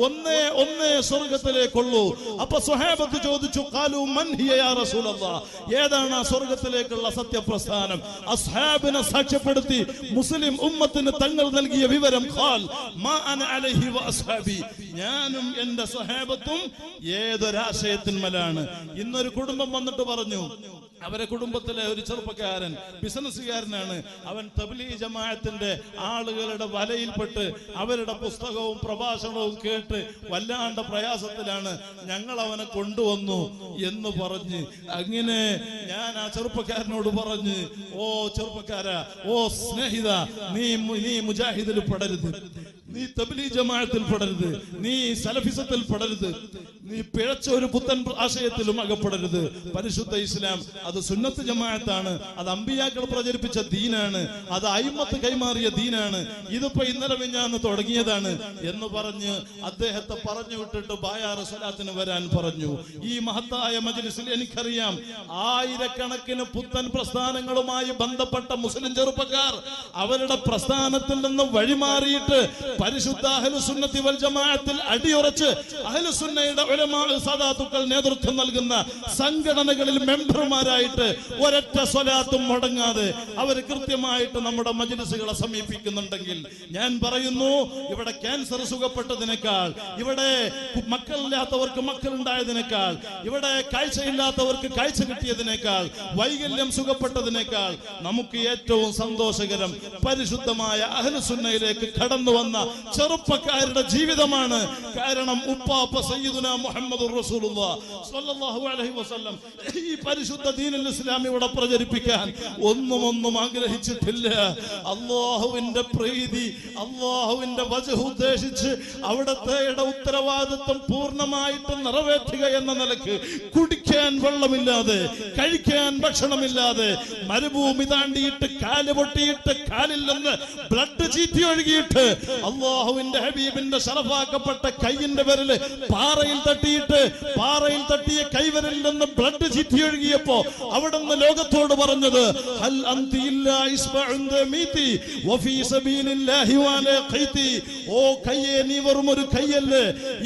ഒന്നേ സ്വർഗത്തിലേക്കുള്ളൂ. അപ്പൊ സ്വഹാബത്ത് ചോദിച്ചു, ഖാലു മൻ ഹിയ യാ റസൂലല്ലാഹ്, ഏതാണ് ആ സ്വർഗത്തിലേക്കുള്ള സത്യപ്രസ്ഥാനം? അസ്ഹാബിനെ സാക്ഷ്യപ്പെടുത്തി മുസ്ലിം ഉമ്മത്തിന് തങ്ങൾ നൽകിയ വിവരം, ഖാൽ മാ അന അലൈഹി വ അസ്ഹാബി, ഞാനും എന്റെ സ്വഹാബത്തും ഏതൊരാശയത്തിന്മേലാണ്. ഇന്നൊരു കുടുംബം വന്നിട്ട് പറഞ്ഞു, അവരെ കുടുംബത്തിലെ ഒരു ചെറുപ്പക്കാരൻ ബിസിനസ്സുകാരനാണ്, അവൻ തബ്ലീഗ് ജമാഅത്തിന്റെ ആളുകളുടെ വലയിൽപ്പെട്ട് അവരുടെ പുസ്തകവും പ്രഭാഷണവും കേട്ട് വല്ലാണ്ട പ്രയാസത്തിലാണ്, ഞങ്ങൾ അവനെ കൊണ്ടുവന്നു എന്ന് പറഞ്ഞ്. അങ്ങനെ ഞാൻ ആ ചെറുപ്പക്കാരനോട് പറഞ്ഞ്, ഓ ചെറുപ്പക്കാരാ, ഓ സ്നേഹിത, നീ മുജാഹിദിൽ പെടരുത്, നീ തബ്ലീഗ് ജമാഅത്തിൽ പെടരുത്, നീ സലഫിസത്തിൽ പെടരുത്, നീ പിഴച്ച ഒരു പുത്തൻ ആശയത്തിലും അകപ്പെടരുത്. പരിശുദ്ധ ഇസ്ലാം അത് സുന്നത്ത് ജമാഅത്താണ്, അത് അമ്പിയാക്കൾ പ്രചരിപ്പിച്ച ദീനാണ്, അത് അയിമ്മത്ത് കൈമാറിയ ദീനാണ്, ഇതിപ്പോ ഇന്നലെ മിഞ്ഞാന്ന് തുടങ്ങിയതാണ് എന്ന് പറഞ്ഞ് അദ്ദേഹത്തെ പറഞ്ഞു വിട്ടിട്ട് ബായാറ് സ്വലാത്തിന് വരാൻ പറഞ്ഞു. ഈ മഹത്തായ മജ്ലിസിൽ എനിക്കറിയാം ആയിരക്കണക്കിന് പുത്തൻ പ്രസ്ഥാനങ്ങളുമായി ബന്ധപ്പെട്ട മുസ്ലിം ചെറുപ്പക്കാർ അവരുടെ പ്രസ്ഥാനത്തിൽ നിന്ന് വഴിമാറിയിട്ട് പരിശുദ്ധ അഹ്ലുസുന്നത്തി വൽ ജമാഅത്തിൽ അടിയുറച്ച് അഹ്ലുസുന്നയുടെ ഉലമാ സാദാത്തുക്കൾ നേതൃത്വം നൽകുന്ന സംഘടനകളിൽ മെമ്പർമാരായിട്ട് ഒരൊറ്റ സ്വലാത്തും മുടങ്ങാതെ അവർ കൃത്യമായിട്ട് നമ്മുടെ മജ്ലിസുകളെ സമീപിക്കുന്നുണ്ടെങ്കിൽ, ഞാൻ പറയുന്നു, ഇവിടെ ക്യാൻസർ സുഖപ്പെട്ടതിനേക്കാൾ, ഇവിടെ മക്കളില്ലാത്തവർക്ക് മക്കളുണ്ടായതിനേക്കാൾ, ഇവിടെ കാഴ്ചയില്ലാത്തവർക്ക് കാഴ്ച കിട്ടിയതിനേക്കാൾ, വൈകല്യം സുഖപ്പെട്ടതിനേക്കാൾ നമുക്ക് ഏറ്റവും സന്തോഷകരം പരിശുദ്ധമായ അഹ്ലുസുന്നയിലേക്ക് കടന്നു വന്ന ചെറുപ്പക്കാരുടെ ജീവിതമാണ്. കാരണം ഉപ്പാപ്പ സയ്യിദുനാ മുഹമ്മദുർ റസൂലുള്ളാഹി സ്വല്ലല്ലാഹു അലൈഹി വസല്ലം ഈ പരിശുദ്ധ ദീനുൽ ഇസ്ലാം ഇവിടെ പ്രചരിപ്പിക്കാൻ ഒന്നും ആഗ്രഹിച്ചിട്ടില്ല. അല്ലാഹുവിന്റെ പ്രീതി, അല്ലാഹുവിന്റെ വജ്ഹ് ഉദ്ദേശിച്ച് അവിടത്തെ ഉത്തരവാദിത്വം പൂർണ്ണമായിട്ട് നിറവേറ്റുക എന്ന നിലക്ക് കുടിക്ക കുടിക്കാൻ വെള്ളമില്ലാതെ, കഴിക്കാൻ ഭക്ഷണമില്ലാതെ, മരുഭൂമി താണ്ടിയിട്ട് കാല് പൊട്ടിയിട്ട് കാലിൽ നിന്ന് ബ്ലഡ് ചീറ്റി ഒഴുകിയിട്ട് അല്ലാഹുവിന്റെ ഹബീബിന്റെ ശറഫാക്കപ്പെട്ട കൈയിന്റെ വിരല് പാറയിൽ തട്ടിയ കൈവിരലിൽ നിന്ന് ബ്ലഡ് ചീറ്റി ഒഴുകിയപ്പോ അവിടുന്ന് ലോകത്തോട് പറഞ്ഞത്, ഹൽ അൻതി ഇല്ലാ ഇസ്ബഉൻ ദമീതി വഫീ സബീലില്ലാഹി വലാ ഖൈതി. ഓ കയ്യേ, നീ വെറും ഒരു കൈയല്ലേ.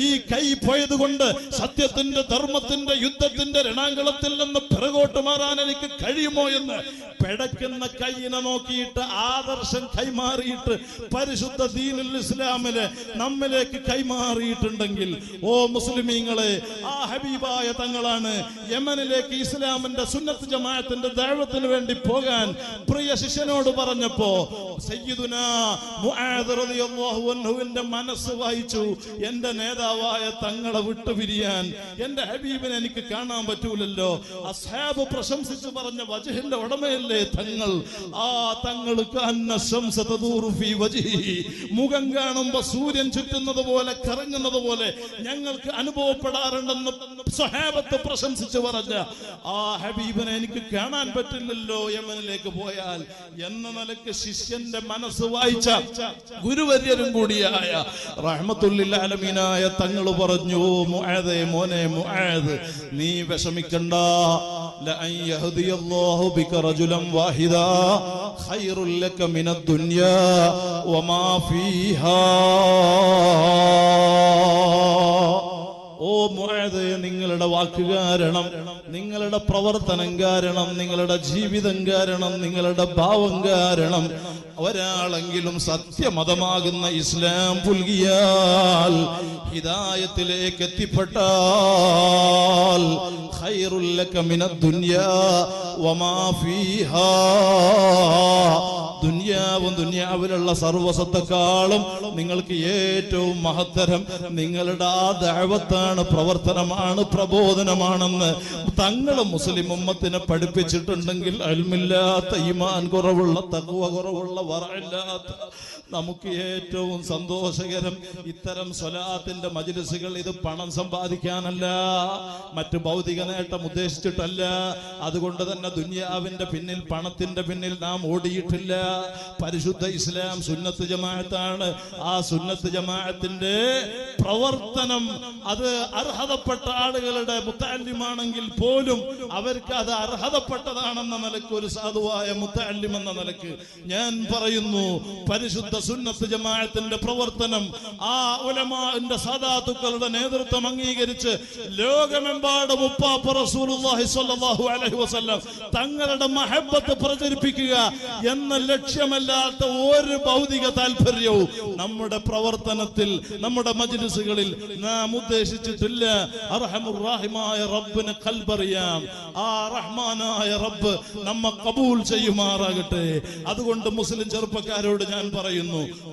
ഈ കൈ പോയതുകൊണ്ട് സത്യത്തിന്റെ, ധർമ്മത്തിന്റെ, യുദ്ധത്തിന്റെ രണാങ്കളത്തിൽ നിന്ന് പിറകോട്ട് മാറാൻ എനിക്ക് കഴിയുമോ എന്ന് പെടക്കുന്ന കൈയിനെ നോക്കിയിട്ട് ആദർശം കൈമാറിയിട്ട് പരിശുദ്ധ ദീനുൽ ഇസ്ലാമില് നമ്മിലേക്ക് കൈമാറിയിട്ടുണ്ടെങ്കിൽ, ഓ മുസ്ലിമീങ്ങളെ, ആ ഹബീബായ തങ്ങളാണ് യമനിലേക്ക് ഇസ്ലാമിന്റെ സുന്നത്ത് ജമാഅത്തിന്റെ ദഅവത്തിന് വേണ്ടി പോകാൻ പ്രിയ ശിഷ്യനോട് പറഞ്ഞപ്പോ സയ്യിദുനാ മുആദ് റളിയല്ലാഹു അൻഹുവിന്റെ മനസ്സ് വായിച്ചു, എന്റെ നേതാവായ തങ്ങളെ വിട്ടുപിരിയാൻ എന്റെ ഹബീബിനെ എനിക്ക് കാണാൻ പറ്റൂലല്ലോ. അസ്ഹാബ് പ്രശംസിച്ചു പറഞ്ഞ വജ്ഹിന്റെ ഉടമയല്ലേ തങ്ങൾ. ആ തങ്ങൾക്ക് മുഖം കാണുമ്പോ സൂര്യൻ ചുറ്റുന്നത് പോലെ, കറങ്ങുന്നത് പോലെ ഞങ്ങൾക്ക് അനുഭവപ്പെടാറുണ്ടെന്ന് സ്വഹാബത്ത് പ്രശംസിച്ചു പറഞ്ഞ ആ ഹബീബിനെ എനിക്ക് കാണാൻ പറ്റില്ലല്ലോ യമനിലേക്ക് പോയാൽ എന്ന നിലക്ക് ശിഷ്യന്റെ മനസ്സ് വായിച്ച ഗുരുവര്യരും കൂടിയായ റഹ്മത്തുൽ ആലമീനായ തങ്ങൾ പറഞ്ഞു, മുആദേ, മോനെ മുആദ്, നീ വിഷമിക്കണ്ട. ലഅൻ യഹ്ദിയല്ലാഹു ബിക റജുലൻ വാഹിദാ ഖൈറുൽ ലക മിനദ് ദുനിയാ വമാ ഫീഹാ. ഓ മുആദ്, നിങ്ങളുടെ വാക്ക് കാരണം, നിങ്ങളുടെ പ്രവർത്തനം കാരണം, നിങ്ങളുടെ ജീവിതം കാരണം, നിങ്ങളുടെ ഭാവം കാരണം ഒരാളെങ്കിലും സത്യമതമാകുന്ന ഇസ്ലാം പുൽകിയാൽ, ഹിദായത്തിലേക്ക് എത്തിപ്പെട്ടാൽ, ഖൈറുൽ ലക മിനദ് ദുനിയാ വമാ ഫീഹാ, ദുനിയാവും ദുനിയാവിലുള്ള സർവസത്തെക്കാളും നിങ്ങൾക്ക് ഏറ്റവും മഹത്തരം നിങ്ങളുടെ ആ ദഅവത്താണ്, പ്രവർത്തനമാണ്, പ്രബോധനമാണെന്ന് തങ്ങൾ മുസ്ലിം ഉമ്മത്തിനെ പഠിപ്പിച്ചിട്ടുണ്ടെങ്കിൽ, ഇൽമില്ലാത്ത, ഈമാൻ കുറവുള്ള, തഖ്വ കുറവുള്ള, വറഇല്ലാത്ത നമുക്ക് ഏറ്റവും സന്തോഷകരം ഇത്തരം സ്വലാത്തിന്റെ മജ്ലിസുകൾ. ഇത് പണം സമ്പാദിക്കാനല്ല, മറ്റു ഭൗതിക നേട്ടം ഉദ്ദേശിച്ചിട്ടല്ല. അതുകൊണ്ട് തന്നെ ദുനിയാവിന്റെ പിന്നിൽ, പണത്തിന്റെ പിന്നിൽ നാം ഓടിയിട്ടില്ല. പരിശുദ്ധ ഇസ്ലാം സുന്നത്ത് ജമാഅത്താണ്. ആ സുന്നത്ത് ജമാഅത്തിന്റെ പ്രവർത്തനം അത് അർഹതപ്പെട്ട ആളുകളുടെ മുത്തഅല്ലിമാണെങ്കിൽ പോലും അവർക്ക് അത് അർഹതപ്പെട്ടതാണെന്ന നിലക്ക്, ഒരു സാധുവായ മുത്തഅല്ലിം എന്ന നിലക്ക് ഞാൻ പറയുന്നു, പരിശുദ്ധ സുന്നത്ത് ജമാഅത്തിന്റെ പ്രവർത്തനം ആ ഉലമാന്റെ സാദാത്തുക്കളുടെ നേതൃത്വം അംഗീകരിച്ച് ലോകമെമ്പാടും ഉപ്പാപ്പ റസൂലുള്ളാഹി സ്വല്ലല്ലാഹു അലൈഹി വസല്ലം തങ്ങളുടെ മഹബ്ബത്ത് പ്രചരിപ്പിക്കുക എന്ന ലക്ഷ്യമല്ലാത്ത ഒരു ഭൗതിക താല്പര്യവും നമ്മുടെ പ്രവർത്തനത്തിൽ, നമ്മുടെ മജ്ലിസുകളിൽ നാം ഉദ്ദേശിച്ചിട്ടില്ല. അർഹമുർ റഹീമായ റബ്ബിന് ഖൽബറിയാം. ആ റഹ്മാനായ റബ്ബ് നമ്മെ കബൂൽ ചെയ്യുമാറാകട്ടെ. അതുകൊണ്ട് മുസ്ലിം ചെറുപ്പക്കാരോട് ഞാൻ പറയുന്നു,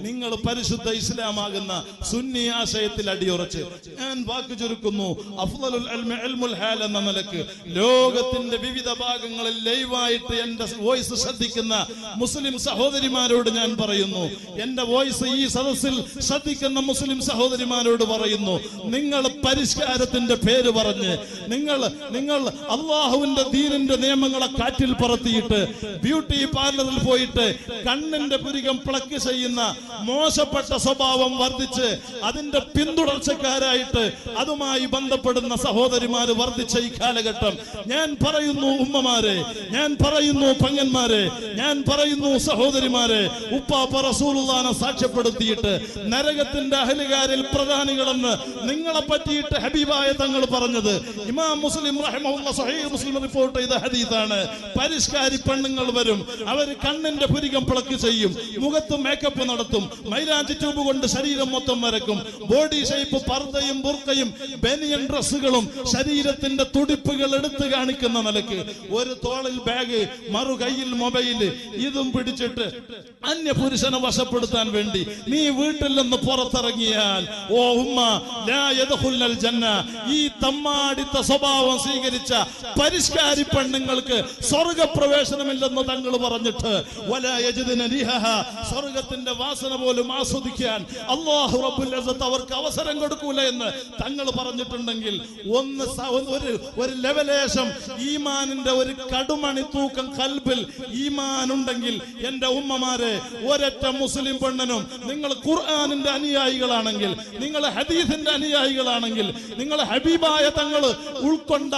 നിങ്ങൾ പരിശുദ്ധ ഇസ്ലാമാകുന്ന സുന്നി ആശയത്തിൽ അടിയുറച്ച്, ഞാൻ വാക്ക് ചുരുക്കുന്നു, അഫ്ളലുൽ ഇൽമി ഇൽമുൽ ഹാൽ എന്ന നിലക്ക് ലോകത്തിന്റെ വിവിധ ഭാഗങ്ങളിൽ ലൈവായിട്ട് എന്റെ വോയിസ് ശ്രദ്ധിക്കുന്ന മുസ്ലിം സഹോദരിമാരോട് ഞാൻ പറയുന്നു, എന്റെ വോയിസ് ഈ സദസ്സിൽ ശ്രദ്ധിക്കുന്ന മുസ്ലിം സഹോദരിമാരോട് പറയുന്നു, നിങ്ങൾ പരിഷ്കാരത്തിന്റെ പേര് പറഞ്ഞ് നിങ്ങൾ അള്ളാഹുവിന്റെ ദീനിന്റെ നിയമങ്ങളെ കാറ്റിൽ പറത്തിയിട്ട് ബ്യൂട്ടി പാർലറിൽ പോയിട്ട് കണ്ണിന്റെ പുരികം പ്ലക്ക് ചെയ്യുന്ന മോശപ്പെട്ട സ്വഭാവം വർദ്ധിച്ച് അതിന്റെ പിന്തുടർച്ചക്കാരായിട്ട് അതുമായി ബന്ധപ്പെടുന്ന സഹോദരിമാര് വർദ്ധിച്ച ഈ കാലഘട്ടം, ഞാൻ പറയുന്നു ഉമ്മമാരെ, ഞാൻ പറയുന്നു പങ്ങന്മാരെ, ഞാൻ പറയുന്നു സഹോദരിമാരെ, ഉപ്പാപ്പ റസൂലുള്ളാഹിനെ സാക്ഷ്യപ്പെടുത്തിയിട്ട് നരകത്തിന്റെ അഹലുകാരിൽ പ്രധാനികളെന്ന് നിങ്ങളെ പറ്റിയിട്ട് ഹബീബായ തങ്ങൾ പറഞ്ഞത് ഇമാം മുസ്ലിം റഹിമഹുല്ലാഹ് സ്വഹീഹ് മുസ്ലിം റിപ്പോർട്ട് ചെയ്ത ഹദീസാണ്. പരിഷ്കാരി പെണ്ണുങ്ങൾ വരും, അവർ കണ്ണിന്റെ പുരികം പ്ലക്ക് ചെയ്യും, മുഖത്ത് മേക്കപ്പ് നടത്തും, മൈലാഞ്ചി ട്യൂബ് കൊണ്ട് ശരീരം മൊത്തം വരക്കും, ബോഡി ഷേപ്പ്, പർദ്ദയും ബുർക്കയും ബനിയൻ ഡ്രസ്സുകളും ശരീരത്തിന്റെ തുടിപ്പുകൾ എടുത്തു കാണിക്കുന്ന നിലക്ക്, ഒരു തോളിൽ ബാഗ്, മറു കയ്യിൽ മൊബൈല്, ഇതും പിടിച്ചിട്ട് അന്യ പുരുഷനെ വശപ്പെടുത്താൻ വേണ്ടി നീ വീട്ടിൽ നിന്ന് പുറത്തിറങ്ങിയാൽ, ഓ ഉമ്മ, ലാ യദ്ഖുലുൽ ജന്ന, ഈ തമ്മാടിത്ത സ്വഭാവം സ്വീകരിച്ച പരിഷ്കാരി പെണ്ണുങ്ങൾക്ക് സ്വർഗപ്രവേശനമില്ലെന്ന് തങ്ങൾ പറഞ്ഞിട്ട്, വലാ യജിദുന റിഹഹ, സ്വർഗത്തിന്റെ വാസന പോലും ആസ്വദിക്കാൻ അല്ലാഹു റബ്ബുൽ ഇസ്സത്ത് അവർക്ക് അവസരം കൊടുക്കൂല എന്ന് തങ്ങൾ പറഞ്ഞിട്ടുണ്ടെങ്കിൽ, ഒരു ലെവലേശം ഈമാനിന്റെ ഒരു കടുമണി തൂക്കം കൽബിൽ ഈമാൻ ഉണ്ടെങ്കിൽ എന്റെ ഉമ്മമാരെ, ഒരൊറ്റ മുസ്ലിം പെണ്ണിനും നിങ്ങൾ ഖുർആനിന്റെ അനുയായികളാണെങ്കിൽ, നിങ്ങൾ ഹദീസിന്റെ അനുയായികളാണെങ്കിൽ, നിങ്ങൾ ഹബീബായ തങ്ങൾ ഉൾക്കൊണ്ട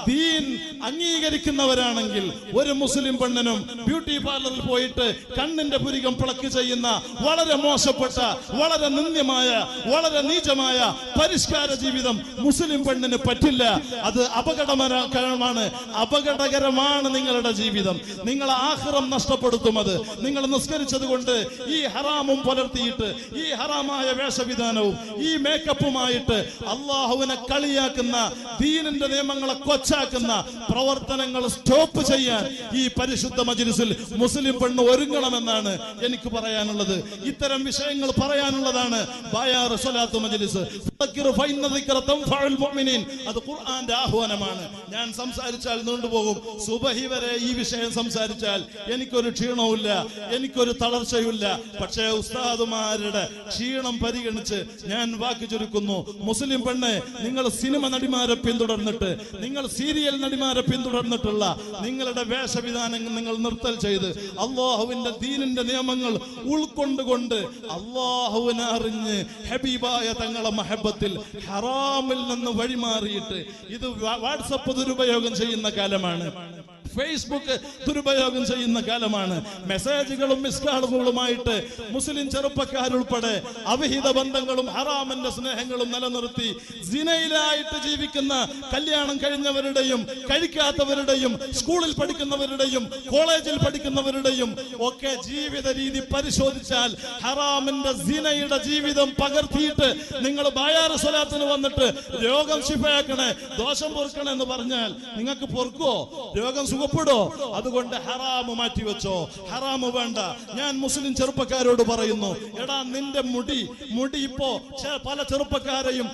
ദീൻ അംഗീകരിക്കുന്നവരാണെങ്കിൽ, ഒരു മുസ്ലിം പെണ്ണിനും ബ്യൂട്ടി പാർലറിൽ പോയിട്ട് കണ്ണിന്റെ പുരികം പ്ലക്ക് ചെയ്യുന്ന വളരെ മോശപ്പെട്ട, വളരെ നിന്ദ്യമായ, വളരെ നീചമായ പരിഷ്കാര ജീവിതം മുസ്ലിം പെണ്ണിന് പറ്റില്ല. അത് അപകടകരമാണ് നിങ്ങളുടെ ജീവിതം. നിങ്ങൾ ആഖിറം നഷ്ടപ്പെടുത്തും. അത് നിങ്ങൾ നിസ്കരിച്ചത് കൊണ്ട് ഈ ഹറാമും പുലർത്തിയിട്ട്, ഈ ഹറാമായ വേഷവിധാനവും ഈ മേക്കപ്പുമായിട്ട് അള്ളാഹുവിനെ കളിയാക്കുന്ന, ദീനിന്റെ നിയമങ്ങളെ കൊച്ചാക്കുന്ന പ്രവർത്തനങ്ങൾ സ്റ്റോപ്പ് ചെയ്യാൻ ഈ പരിശുദ്ധ മജ്‌ലിസിൽ മുസ്ലിം പെണ്ണ് ഒരുങ്ങണമെന്നാണ് എനിക്ക് പറയാനുള്ളത്. ഇത്തരം വിഷയങ്ങൾ പറയാനുള്ളതാണ് ബയാർ സ്വലാത്ത് മജ്‌ലിസ്. അത് ഖുർആന്റെ ആഹ്വാനമാണ്. ഞാൻ സംസാരിച്ചാൽ നീണ്ടുപോകും. സുബഹി വരെ ഈ വിഷയം സംസാരിച്ചാൽ എനിക്കൊരു ക്ഷീണവുമില്ല, എനിക്കൊരു തളർച്ചയുമില്ല. പക്ഷേ ഉസ്താദുമാരുടെ ക്ഷീണം പരിഗണിച്ച് ഞാൻ വാക്ക് ചുരുക്കുന്നു. മുസ്ലിം പെണ്ണ്, നിങ്ങൾ സിനിമ നടിമാരെ പിന്തുടർന്നിട്ട്, നിങ്ങൾ സീരിയൽ നടിമാരെ പിന്തുടർന്നിട്ടുള്ള നിങ്ങളുടെ വേഷവിധാനങ്ങൾ നിങ്ങൾ നിർത്തൽ ചെയ്ത് അള്ളാഹുവിന്റെ ദീനിന്റെ നിയമങ്ങൾ ഉൾക്കൊണ്ടുകൊണ്ട് അള്ളാഹുവിനെ അറിഞ്ഞ് ഹബീബായ തങ്ങളെ മഹബത്തിൽ ഹറാമിൽ നിന്ന് വഴിമാറിയിട്ട്, ഇത് വാട്സപ്പ് ദുരുപയോഗം ചെയ്യുന്ന കാലമാണ്, ഫേസ്ബുക്ക് ദുരുപയോഗം ചെയ്യുന്ന കാലമാണ്. മെസ്സേജുകളും മിസ്കാളുകളുമായിട്ട് മുസ്ലിം ചെറുപ്പക്കാരുൾപ്പെടെ അവിഹിത ബന്ധങ്ങളും ഹറാമിന്റെ സ്നേഹങ്ങളും നിലനിർത്തി സിനയിലായിട്ട് ജീവിക്കുന്ന, കല്യാണം കഴിഞ്ഞവരുടെയും കഴിക്കാത്തവരുടെയും സ്കൂളിൽ പഠിക്കുന്നവരുടെയും കോളേജിൽ പഠിക്കുന്നവരുടെയും ഒക്കെ ജീവിത രീതി പരിശോധിച്ചാൽ ഹറാമിന്റെ സിനയുടെ ജീവിതം പകർത്തിയിട്ട് നിങ്ങൾ ബയാർ സ്വലാത്തിന് വന്നിട്ട് രോഗം ശിഫയാക്കണേ, ദോഷം പൊറുക്കണേ എന്ന് പറഞ്ഞാൽ നിങ്ങൾക്ക് പൊറുക്കോ? രോഗം സുഖപ്പെടോ? അതുകൊണ്ട് ഹറാമ് മാറ്റിവെച്ചോ, ഹറാമ് വേണ്ട. ഞാൻ മുസ്ലിം ചെറുപ്പക്കാരോട് പറയുന്നു, എടാ നിന്റെ മുടി ഇപ്പോ പല ചെറുപ്പക്കാരെയും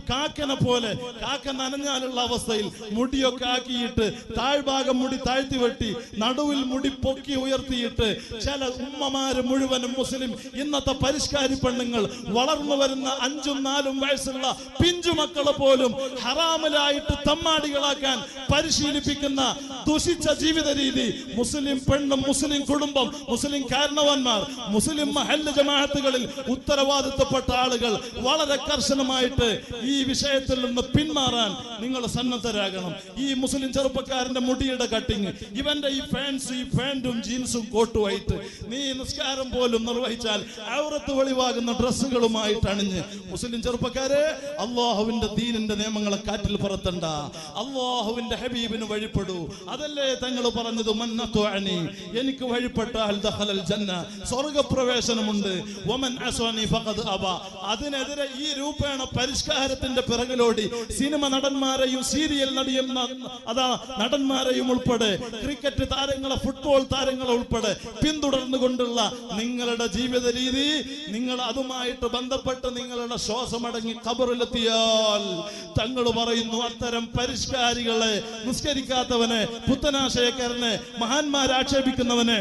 കാക്കനെ പോലെ, കാക്ക നനഞ്ഞാലുള്ള അവസ്ഥയിൽ മുടിയൊക്കെ ആക്കിയിട്ട് താഴ്ഭാഗം മുടി താഴ്ത്തി വെട്ടി നടുവിൽ മുടി പൊക്കി ഉയർത്തിയിട്ട് ചില ഉമ്മമാര് മുഴുവനും മുസ്ലിം ഇന്നത്തെ പരിഷ്കാരി പെണ്ണുങ്ങൾ വളർന്നു വരുന്ന 5ഉം 4ഉം വയസ്സുള്ള പിഞ്ചു മക്കളെ പോലും ഹറാമിലായിട്ട് തമ്മാടികളാക്കാൻ പരിശീലിപ്പിക്കുന്ന ദുഷിച്ച ജീവിത രീതി മുസ്ലിം പെണ്ണും മുസ്ലിം കുടുംബം, മുസ്ലിം കാരണവന്മാർ, മുസ്ലിം മഹല്ല് ജമാഅത്തുകളിൽ ഉത്തരവാദിത്തപ്പെട്ട ആളുകൾ വളരെ കർശനമായിട്ട് ഈ വിഷയത്തിൽ നിന്ന് പിന്മാറാൻ നിങ്ങൾ സന്നദ്ധരാകണം. ഈ മുസ്ലിം ചെറുപ്പക്കാരന്റെ മുടിയുടെ കട്ടിങ്, ഇവന്റെ ഈ ഫാൻസ്, ഈ പാന്റും ജീൻസും കോട്ടുമായിട്ട് നീ നിസ്കാരം പോലും നിർവഹിച്ചാൽ ഔറത്ത് വെളിവാകുന്ന ഡ്രസ്സുകളുമായിട്ട് അണിഞ്ഞ്, മുസ്ലിം ചെറുപ്പക്കാരെ, അള്ളാഹുവിന്റെ ദീനിന്റെ നിയമങ്ങളെ കാറ്റിൽ പറത്തണ്ട, അള്ളാഹുവിന്റെ ഹബീബിന് വഴിപ്പെടൂ. അതല്ലേ തങ്ങൾ പറഞ്ഞത്, മന്നതുഅനി, എനിക്ക് വഴിപ്പെട്ടാൽ ദഖലൽ ജന്ന, സ്വർഗ്ഗപ്രവേശനമുണ്ട്, വമൻ അസ്വനി ഫഖദ് അബ. അതിനെതിരെ ഈ രൂപേണ പരിഷ്കാരത്തിന്റെ പിറകിലോടി സിനിമ നടന്മാരെയും സീരിയൽ നടന്മാരെയും ഉൾപ്പെടെ ക്രിക്കറ്റ് താരങ്ങളെ, ഫുട്ബോൾ താരങ്ങളെ ഉൾപ്പെടെ പിന്തുടർന്നുകൊണ്ടുള്ള നിങ്ങളുടെ ജീവിത രീതി, നിങ്ങൾ അതുമായിട്ട് ബന്ധപ്പെട്ട് നിങ്ങളുടെ ശ്വാസമടങ്ങി ഖബറിലെത്തിയാൽ തങ്ങൾ പറയുന്നു, അത്തരം പരിഷ്കാരികളെ, നിസ്കരിക്കാത്തവനെ, പുത്തനാശയക്കാരനെ, മഹാന്മാരെ ആക്ഷേപിക്കുന്നവനെ,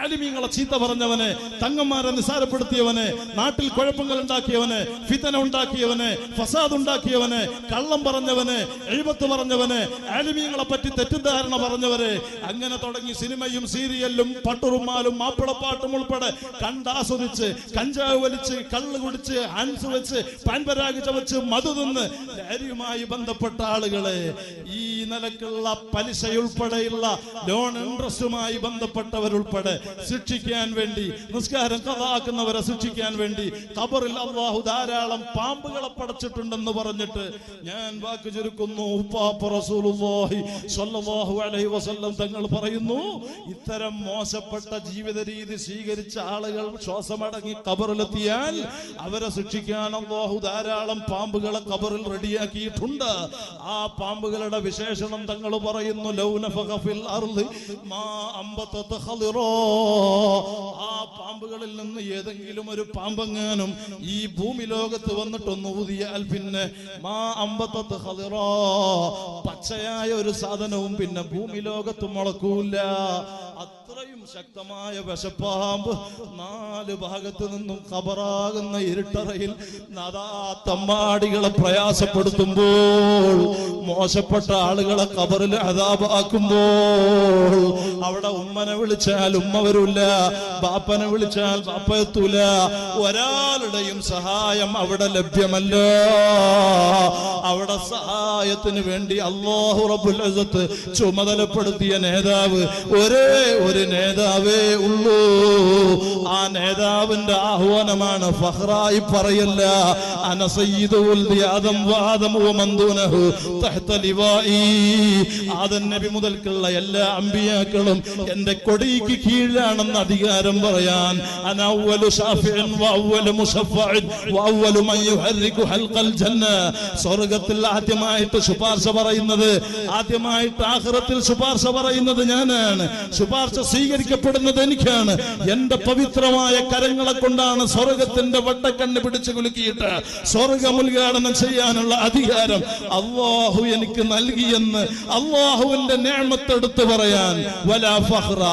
ആലിമീങ്ങളെ ചീത്ത പറഞ്ഞവനെ, തങ്ങന്മാരെ നിസാരപ്പെടുത്തിയവനെ, നാട്ടിൽ കുഴപ്പങ്ങൾ ഉണ്ടാക്കിയവനെ, ഫിതന ഉണ്ടാക്കിയവനെ, ഫസാദ് ഉണ്ടാക്കിയവനെ, കള്ളം പറഞ്ഞവനെ, എഴുപത്ത് പറഞ്ഞവനെ, ആലിമീങ്ങളെ പറ്റി തെറ്റിദ്ധാരണ പറഞ്ഞവരെ, അങ്ങനെ തുടങ്ങി സിനിമയും സീരിയലും പട്ടുറുമാലും മാപ്പിളപ്പാട്ടും ഉൾപ്പെടെ കണ്ടാസ്വദിച്ച്, കഞ്ചാവ് വലിച്ച്, കള്ള് കുടിച്ച്, ഹൻസ് വെച്ച്, പാൻപരാഗ് ചവച്ച്, മധു തിന്ന് ലഹരിയുമായി ബന്ധപ്പെട്ട ആളുകളെ, ഈ നിലക്കുള്ള പലിശയുൾപ്പെടെയുള്ള ലോൺ ഇൻട്രസ്റ്റുമായി ബന്ധപ്പെട്ടവരുൾപ്പെടെ ശിക്ഷിക്കാൻ വേണ്ടി, നിസ്കാരം ഖദാക്കുന്നവരെ ശിക്ഷിക്കാൻ വേണ്ടി ഖബറിൽ അല്ലാഹു ധാരാളം പാമ്പുകളെ പടച്ചിട്ടുണ്ടെന്ന് പറഞ്ഞിട്ട് ഞാൻ വാക്ക് ചുരുക്കുന്നു. ഉപ്പാപ്പ റസൂലുള്ളാഹി സ്വല്ലല്ലാഹു അലൈഹി വസല്ലം തങ്ങൾ പറയുന്നു, ഇത്തരം മോശപ്പെട്ട ജീവിത രീതി സ്വീകരിച്ച ആളുകൾ ശ്വാസമടങ്ങി ഖബറിലെത്തിയാൽ അവരെ ശിക്ഷിക്കാൻ അല്ലാഹു ധാരാളം പാമ്പുകളെ ഖബറിൽ റെഡിയാക്കിയിട്ടുണ്ട്. ആ പാമ്പുകളുടെ വിശേഷണം തങ്ങൾ പറയുന്നു, ലൗ നഫഖ ഫിൽ അർളി മാ അംബതത് ഖളിറാ. ആ പാമ്പുകളിൽ നിന്ന് ഏതെങ്കിലും ഒരു പാമ്പെങ്ങാനും ഈ ഭൂമി ലോകത്ത് വന്നിട്ടൊന്ന് ഊതിയാൽ പിന്നെ മാ അംബതത് ഖളിറാ, പച്ചയായ ഒരു സാധനവും പിന്നെ ഭൂമി ലോകത്ത് മുളക്കൂല. അത്രയും ശക്തമായ വിശപ്പാമ്പ് 4 ഭാഗത്തു നിന്നും ഖബറാകുന്ന ഇരുട്ടറയിൽ നാദാ തമ്മാടികളെ പ്രയാസപ്പെടുത്തുമ്പോൾ, മോശപ്പെട്ട ആളുകളെ ഖബറിൽ അദാബാക്കുമ്പോൾ, അവിടെ ഉമ്മനെ വിളിച്ചാൽ ഉമ്മ വരൂല, ബാപ്പനെ വിളിച്ചാൽ ബാപ്പ എത്തൂല, ഒരാളുടെയും സഹായം അവിടെ ലഭ്യമല്ല. അവിടെ സഹായത്തിന് വേണ്ടി അല്ലാഹു റബ്ബുൽ ഇസ്സത്ത് ചുമതലപ്പെടുത്തിയ നേതാവ് ഒരേ ഒരു നേതാവേ ഉള്ളൂ. ആ നേതാവിന്റെ ആഹ്വാനമാണ് ഫഖ്റായി പറയല്ല, അന സയ്യിദു വൽദി ആദം വആദം വമൻ ദൂനഹു തഹ്ത ലിവാഇ. ആദം നബി മുതൽക്കുള്ള എല്ലാ അമ്പിയാക്കളും എന്റെ കൊടിക്ക് കീഴിലാണെന്ന് അധികാരം പറയാൻ, അന അവ്വലു ശാഫിഇൻ വഅവ്വലു മുശഫ്ഫഇൻ വഅവ്വലു മൻ യുഹർരികു ഹൽഖൽ ജന്ന. സ്വർഗ്ഗത്തിൽ ആദ്യമായിട്ട് ശുപാർശ പറയുന്നത്, ആദ്യമായിട്ട് ആഖിറത്തിൽ ശുപാർശ പറയുന്നത് ഞാനാണ്. ശുപാർശ സ്വീകരിക്കപ്പെടുന്നത് എനിക്കാണ്. എന്റെ പവിത്രമായ കരങ്ങളെ കൊണ്ടാണ് സ്വർഗത്തിന്റെ വട്ടക്കണ്ണ് പിടിച്ചു കുലുക്കിയിട്ട് സ്വർഗം ഉദ്ഘാടനം ചെയ്യാനുള്ള അധികാരം അല്ലാഹു എനിക്ക് നൽകിയെന്ന് അല്ലാഹുവിന്റെ നിഅമത്ത് എടുത്തു പറയാൻ വലാ ഫഖ്റ.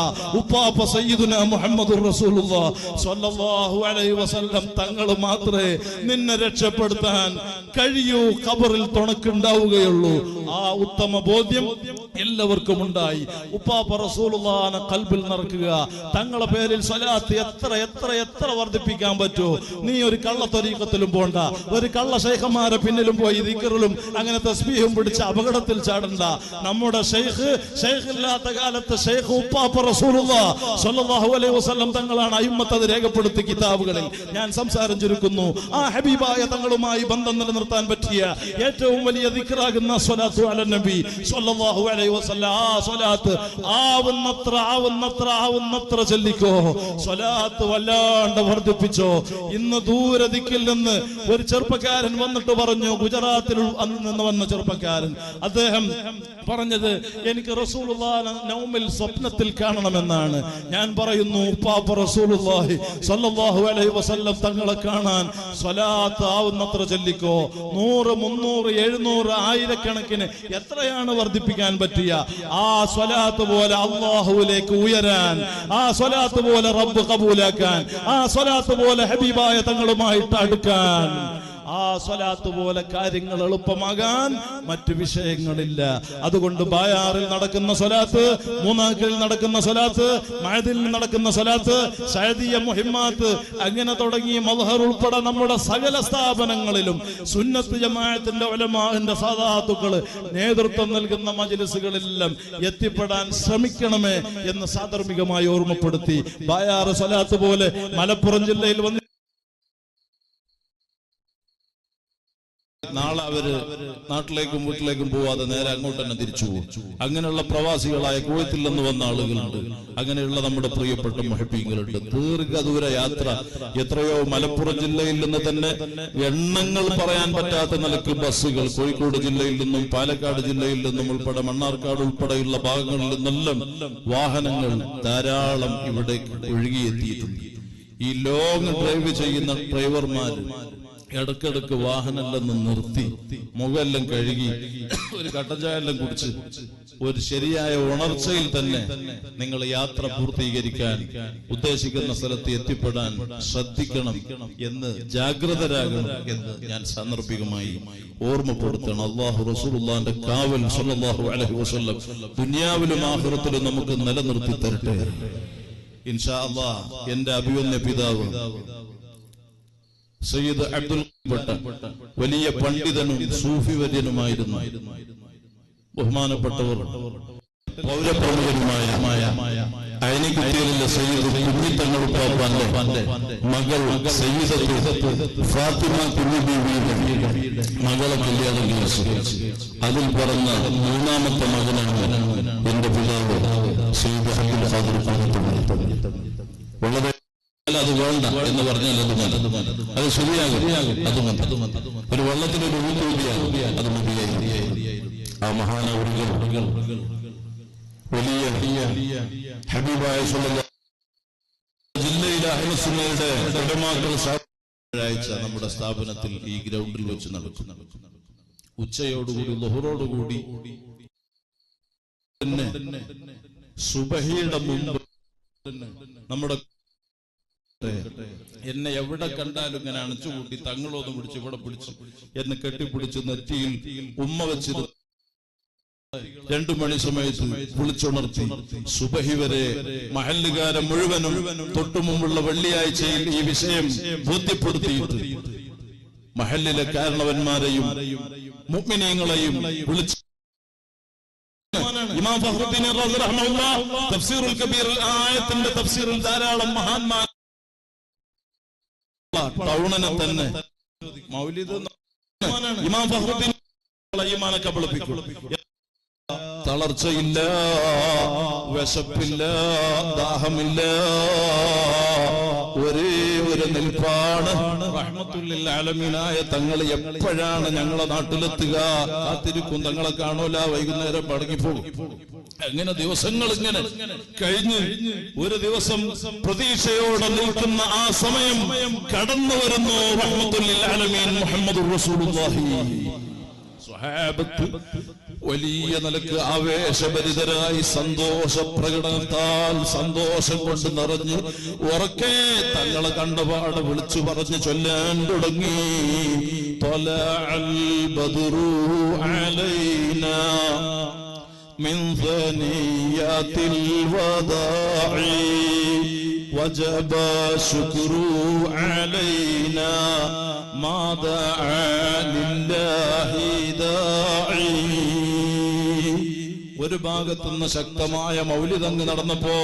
ഉപ്പാപ്പ സയ്യിദുനാ മുഹമ്മദുർ റസൂലുള്ളാഹി സ്വല്ലല്ലാഹു അലൈഹി വസല്ലം തങ്ങൾ മാത്രമേ നിന്നെ രക്ഷപ്പെടുത്താൻ കഴിയൂ, ഖബറിൽ തുണക്കുണ്ടാവുകയുള്ളൂ. ആ ഉത്തമ ബോധ്യം എല്ലാവർക്കും ഉണ്ടായി. ഉപ്പാപ്പ റസൂലുള്ളാഹിനെ ഖൽബിൽ നിറക്കുക. തങ്ങളെ പേരിൽ സ്വലാത്ത് എത്ര എത്ര എത്ര വർദ്ധിപ്പിക്കാൻ പറ്റുമോ. നീ ഒരു കള്ള ത്വരീഖത്തിലും പോണ്ട, ഒരു കള്ള ശൈഖന്മാരെ പിന്നിലും പോയി ദിക്റിലും അങ്ങനെ തസ്ബീഹും പിടിച്ച് അപകടത്തിൽ ചാടണ്ട. നമ്മുടെ ശൈഖില്ലാത്ത കാലത്ത് ശൈഖ് ഉപ്പാപ്പ റസൂലുള്ളാഹി സ്വല്ലല്ലാഹു അലൈഹി വസല്ലം തങ്ങളാണ് അയിമ്മത്ത് അത് രേഖപ്പെടുത്തി കിതാബുകളിൽ. ഞാൻ സംസാരം ചുരുക്കുന്നു. ആ ഹബീബായ തങ്ങളുമായി ബന്ധം നിലനിർത്താൻ പറ്റിയ ഏറ്റവും വലിയ ദിക്റാകുന്ന സ്വലാത്തു അല നബി സ്വല്ലല്ലാഹു അലൈഹി വസല്ലം. ആ സ്വലാത്ത് ആവുന്നത്ര ചൊല്ലിക്കോ. സ്വലാത്ത് വല്ലാണ്ട് വർദ്ധിപ്പിച്ചോ. ഇന്ന് ദൂരദിക്കിൽ നിന്ന് ഒരു ചെറുപ്പക്കാരൻ വന്നിട്ട് പറഞ്ഞു, ഗുജറാത്തിൽ നിന്ന് വന്ന ചെറുപ്പക്കാരൻ, അദ്ദേഹം പറഞ്ഞത് എനിക്ക് റസൂലുള്ളാഹിനെ നൗമിൽ സ്വപ്നത്തിൽ കാണണമെന്നാണ്. ഞാൻ പറയുന്നു, ഉപ്പാപ്പ റസൂലുള്ളാഹി സ്വല്ലല്ലാഹു അലൈഹി വസല്ലം തങ്ങളെ കാണാൻ സ്വലാത്ത് ആവുന്നത്ര ചൊല്ലിക്കോ. 100, 300, 700, ആയിരക്കണക്കിന് എത്രയാണ് വർദ്ധിപ്പിക്കാൻ പറ്റിയ ആ സ്വലാത്ത് പോലെ അല്ലാഹുവിലേക്ക് ഉയരാൻ, ആ സ്വലാത്ത് പോലെ റബ്ബ് കബൂലാക്കാൻ, ആ സ്വലാത്ത് പോലെ ഹബീബായ തങ്ങളുമായിട്ട് അടുക്കാൻ, ആ സ്വലാത്ത് പോലെ കാര്യങ്ങൾ എളുപ്പമാകാൻ മറ്റു വിഷയങ്ങളില്ല. അതുകൊണ്ട് ബായാറിൽ നടക്കുന്ന സ്വലാത്ത്, മൂന്നാക്കിൽ നടക്കുന്ന സ്വലാത്ത്, മഅദിൽ നടക്കുന്ന സ്വലാത്ത്, സഅദിയ മുഹിമ്മാത്ത്, അങ്ങനെ തുടങ്ങി മദ്ഹർ ഉൾപ്പെടെ നമ്മുടെ സകല സ്ഥാപനങ്ങളിലും സുന്നത്ത് ജമാഅത്തിന്റെ ഉലമാഇന്റെ സാദാത്തുക്കൾ നേതൃത്വം നൽകുന്ന മജ്ലിസുകളിലെല്ലാം എത്തിപ്പെടാൻ ശ്രമിക്കണമേ എന്ന് സാദർമികമായി ഓർമ്മപ്പെടുത്തി. ബായാർ സ്വലാത്ത് പോലെ മലപ്പുറം ജില്ലയിൽ വന്ന് നാളെ അവര് നാട്ടിലേക്കും വീട്ടിലേക്കും പോവാതെ നേരെ അങ്ങോട്ട് തന്നെ തിരിച്ചു പോകും. അങ്ങനെയുള്ള പ്രവാസികളായ കുവൈത്തിൽ നിന്ന് വന്ന ആളുകളുണ്ട്. അങ്ങനെയുള്ള നമ്മുടെ പ്രിയപ്പെട്ട മുഹബ്ബീങ്ങളുണ്ട്. ദീർഘദൂര യാത്ര, എത്രയോ മലപ്പുറം ജില്ലയിൽ നിന്ന് തന്നെ എണ്ണങ്ങൾ പറയാൻ പറ്റാത്ത നിലയ്ക്ക് ബസ്സുകൾ കോഴിക്കോട് ജില്ലയിൽ നിന്നും പാലക്കാട് ജില്ലയിൽ നിന്നും ഉൾപ്പെടെ മണ്ണാർക്കാട് ഉൾപ്പെടെയുള്ള ഭാഗങ്ങളിൽ നിന്നെല്ലാം വാഹനങ്ങൾ ധാരാളം ഇവിടെ ഒഴുകിയെത്തിയിട്ടുണ്ട്. ഈ ലോങ് ഡ്രൈവ് ചെയ്യുന്ന ഡ്രൈവർമാർ ഇടക്കിടക്ക് വാഹനമെല്ലാം നിർത്തി മുഖമെല്ലാം കഴുകി ഒരു കട്ടൻ ചായ എല്ലാം കുടിച്ച് ഒരു ശരിയായ ഉണർച്ചയിൽ തന്നെ നിങ്ങൾ യാത്ര പൂർത്തീകരിക്കാൻ ഉദ്ദേശിക്കുന്ന സ്ഥലത്ത് എത്തിപ്പെടാൻ ശ്രദ്ധിക്കണം എന്ന് ജാഗ്രതരാകണം എന്ന് ഞാൻ സാന്ദർഭികമായി ഓർമ്മപ്പെടുത്തണം. അല്ലാഹു റസൂലുള്ളാഹിന്റെ കാവൽ സ്വല്ലല്ലാഹു അലൈഹി വസല്ലം ദുനിയാവിലും ആഖിറത്തിലും നമുക്ക് നിലനിർത്തി തരട്ടെ ഇൻഷാ അല്ലാഹ്. എന്റെ അഭിവന്യ പിതാവ് സയ്യിദ് അബ്ദുൽ വലിയ പണ്ഡിതനും സൂഫി വര്യനുമായിരുന്നു. ബഹുമാനപ്പെട്ടവർ പൗരപ്രമുഖരുമായ അയനിക്കുട്ടിയിലെ സയ്യിദ് കുഞ്ഞിത്തങ്ങളുപ്പാപ്പാന്റെ മകൾ സയ്യിദത്ത് ഫാത്തിമ കുഞ്ഞിബീവിയുടെ മകളെ കല്യാണം കഴിച്ചു. അതിൽ പറഞ്ഞ 3ാമത്തെ മകനാണ് എന്റെ പിതാവ് സയ്യിദ് അബ്ദുൽ ഖാദിർ. വളരെ അത് വേണ്ട എന്ന് പറഞ്ഞാൽ അത് ശരിയാകും. അത് ഒരു വെള്ളത്തിനൊരു ഊതിയാകും, അത് മതിയായി. ആ മഹാനവറുകൾ വലിയ ഹബീബായ ജില്ലയിലെ അഹ്ലു സുന്നയുടെ ഉലമാക്കൾ വ്യാഴാഴ്ച നമ്മുടെ സ്ഥാപനത്തിൽ ഈ ഗ്രൗണ്ടിൽ വെച്ച് നടക്കും. ഉച്ചയോടുകൂടി ളുഹുറോടുകൂടി സുബഹിയുടെ മുമ്പ് നമ്മുടെ എന്നെ എവിടെ കണ്ടാലും ഇങ്ങനെ അണച്ചുകൂട്ടി തങ്ങളൊന്ന് പിടിച്ച് ഇവിടെ പിടിച്ചു എന്നെ കെട്ടിപ്പിടിച്ച് നെറ്റിയിൽ ഉമ്മ വെച്ചിരുന്നു. 2 മണി സമയത്ത് വിളിച്ചുണർത്തി സുബഹി വരെ മഹല്ലുകാരെ മുഴുവനും തൊട്ടുമുമ്പുള്ള വെള്ളിയാഴ്ചയിൽ ഈ വിഷയം ബോധ്യപ്പെടുത്തിയിട്ട് മഹല്ലിലെ കാരണവന്മാരെയും മുഅ്മിനീങ്ങളെയും വിളിച്ചു. ഇമാം ഫഖ്റുദ്ദീൻ റാസി റഹ്മത്തുള്ളാഹി തഫ്സീറുൽ കബീറിൽ ആയത്തിന്റെ തഫ്സീറിൽ ധാരാളം മഹാന്മാർ ടൗണിനെ തന്നെ മൗലിദ് ഇമാം ഫഖ്റുദ്ദീൻ ഈമാനൊക്കെ വെളുപ്പിക്കും. തളർച്ചയില്ല, വിശപ്പില്ല, ദാഹമില്ല, ഒരേ ഒരു നിൽപ്പാണ്. റഹ്മത്തുൽ ആലമീനായ തങ്ങൾ എപ്പോഴാണ് ഞങ്ങളെ നാട്ടിലെത്തുക? കാത്തിരിക്കും. തങ്ങളെ കാണൂല, വൈകുന്നേരം മടങ്ങിപ്പോകും. അങ്ങനെ ദിവസങ്ങൾ ഇങ്ങനെ കഴിഞ്ഞ് ഒരു ദിവസം പ്രതീക്ഷയോടെ നിൽക്കുന്ന ആ സമയം കടന്നു വരുന്നു. റഹ്മത്തുൽ ആലമീൻ മുഹമ്മദുർ റസൂലുള്ളാഹി. സ്വഹാബത്ത് വലിയ നിലക്ക് ആവേശഭരിതരായി സന്തോഷ പ്രകടനത്താൽ സന്തോഷം കൊണ്ട് നിറഞ്ഞ് ഉറക്കെ തങ്ങളെ കണ്ടപാട് വിളിച്ചു പറഞ്ഞു ചൊല്ലാൻ തുടങ്ങി. ത്വലഅൽ ബദ്റു അലൈനാ മിൻ സനിയാത്തിൽ വദാഇ വജബ ശുക്രു അലൈനാ മാ ദഅ ലില്ലാഹി ദാഇ. ഒരു ഭാഗത്തുനിന്ന് ശക്തമായ മൗലിദ് നടന്നപ്പോ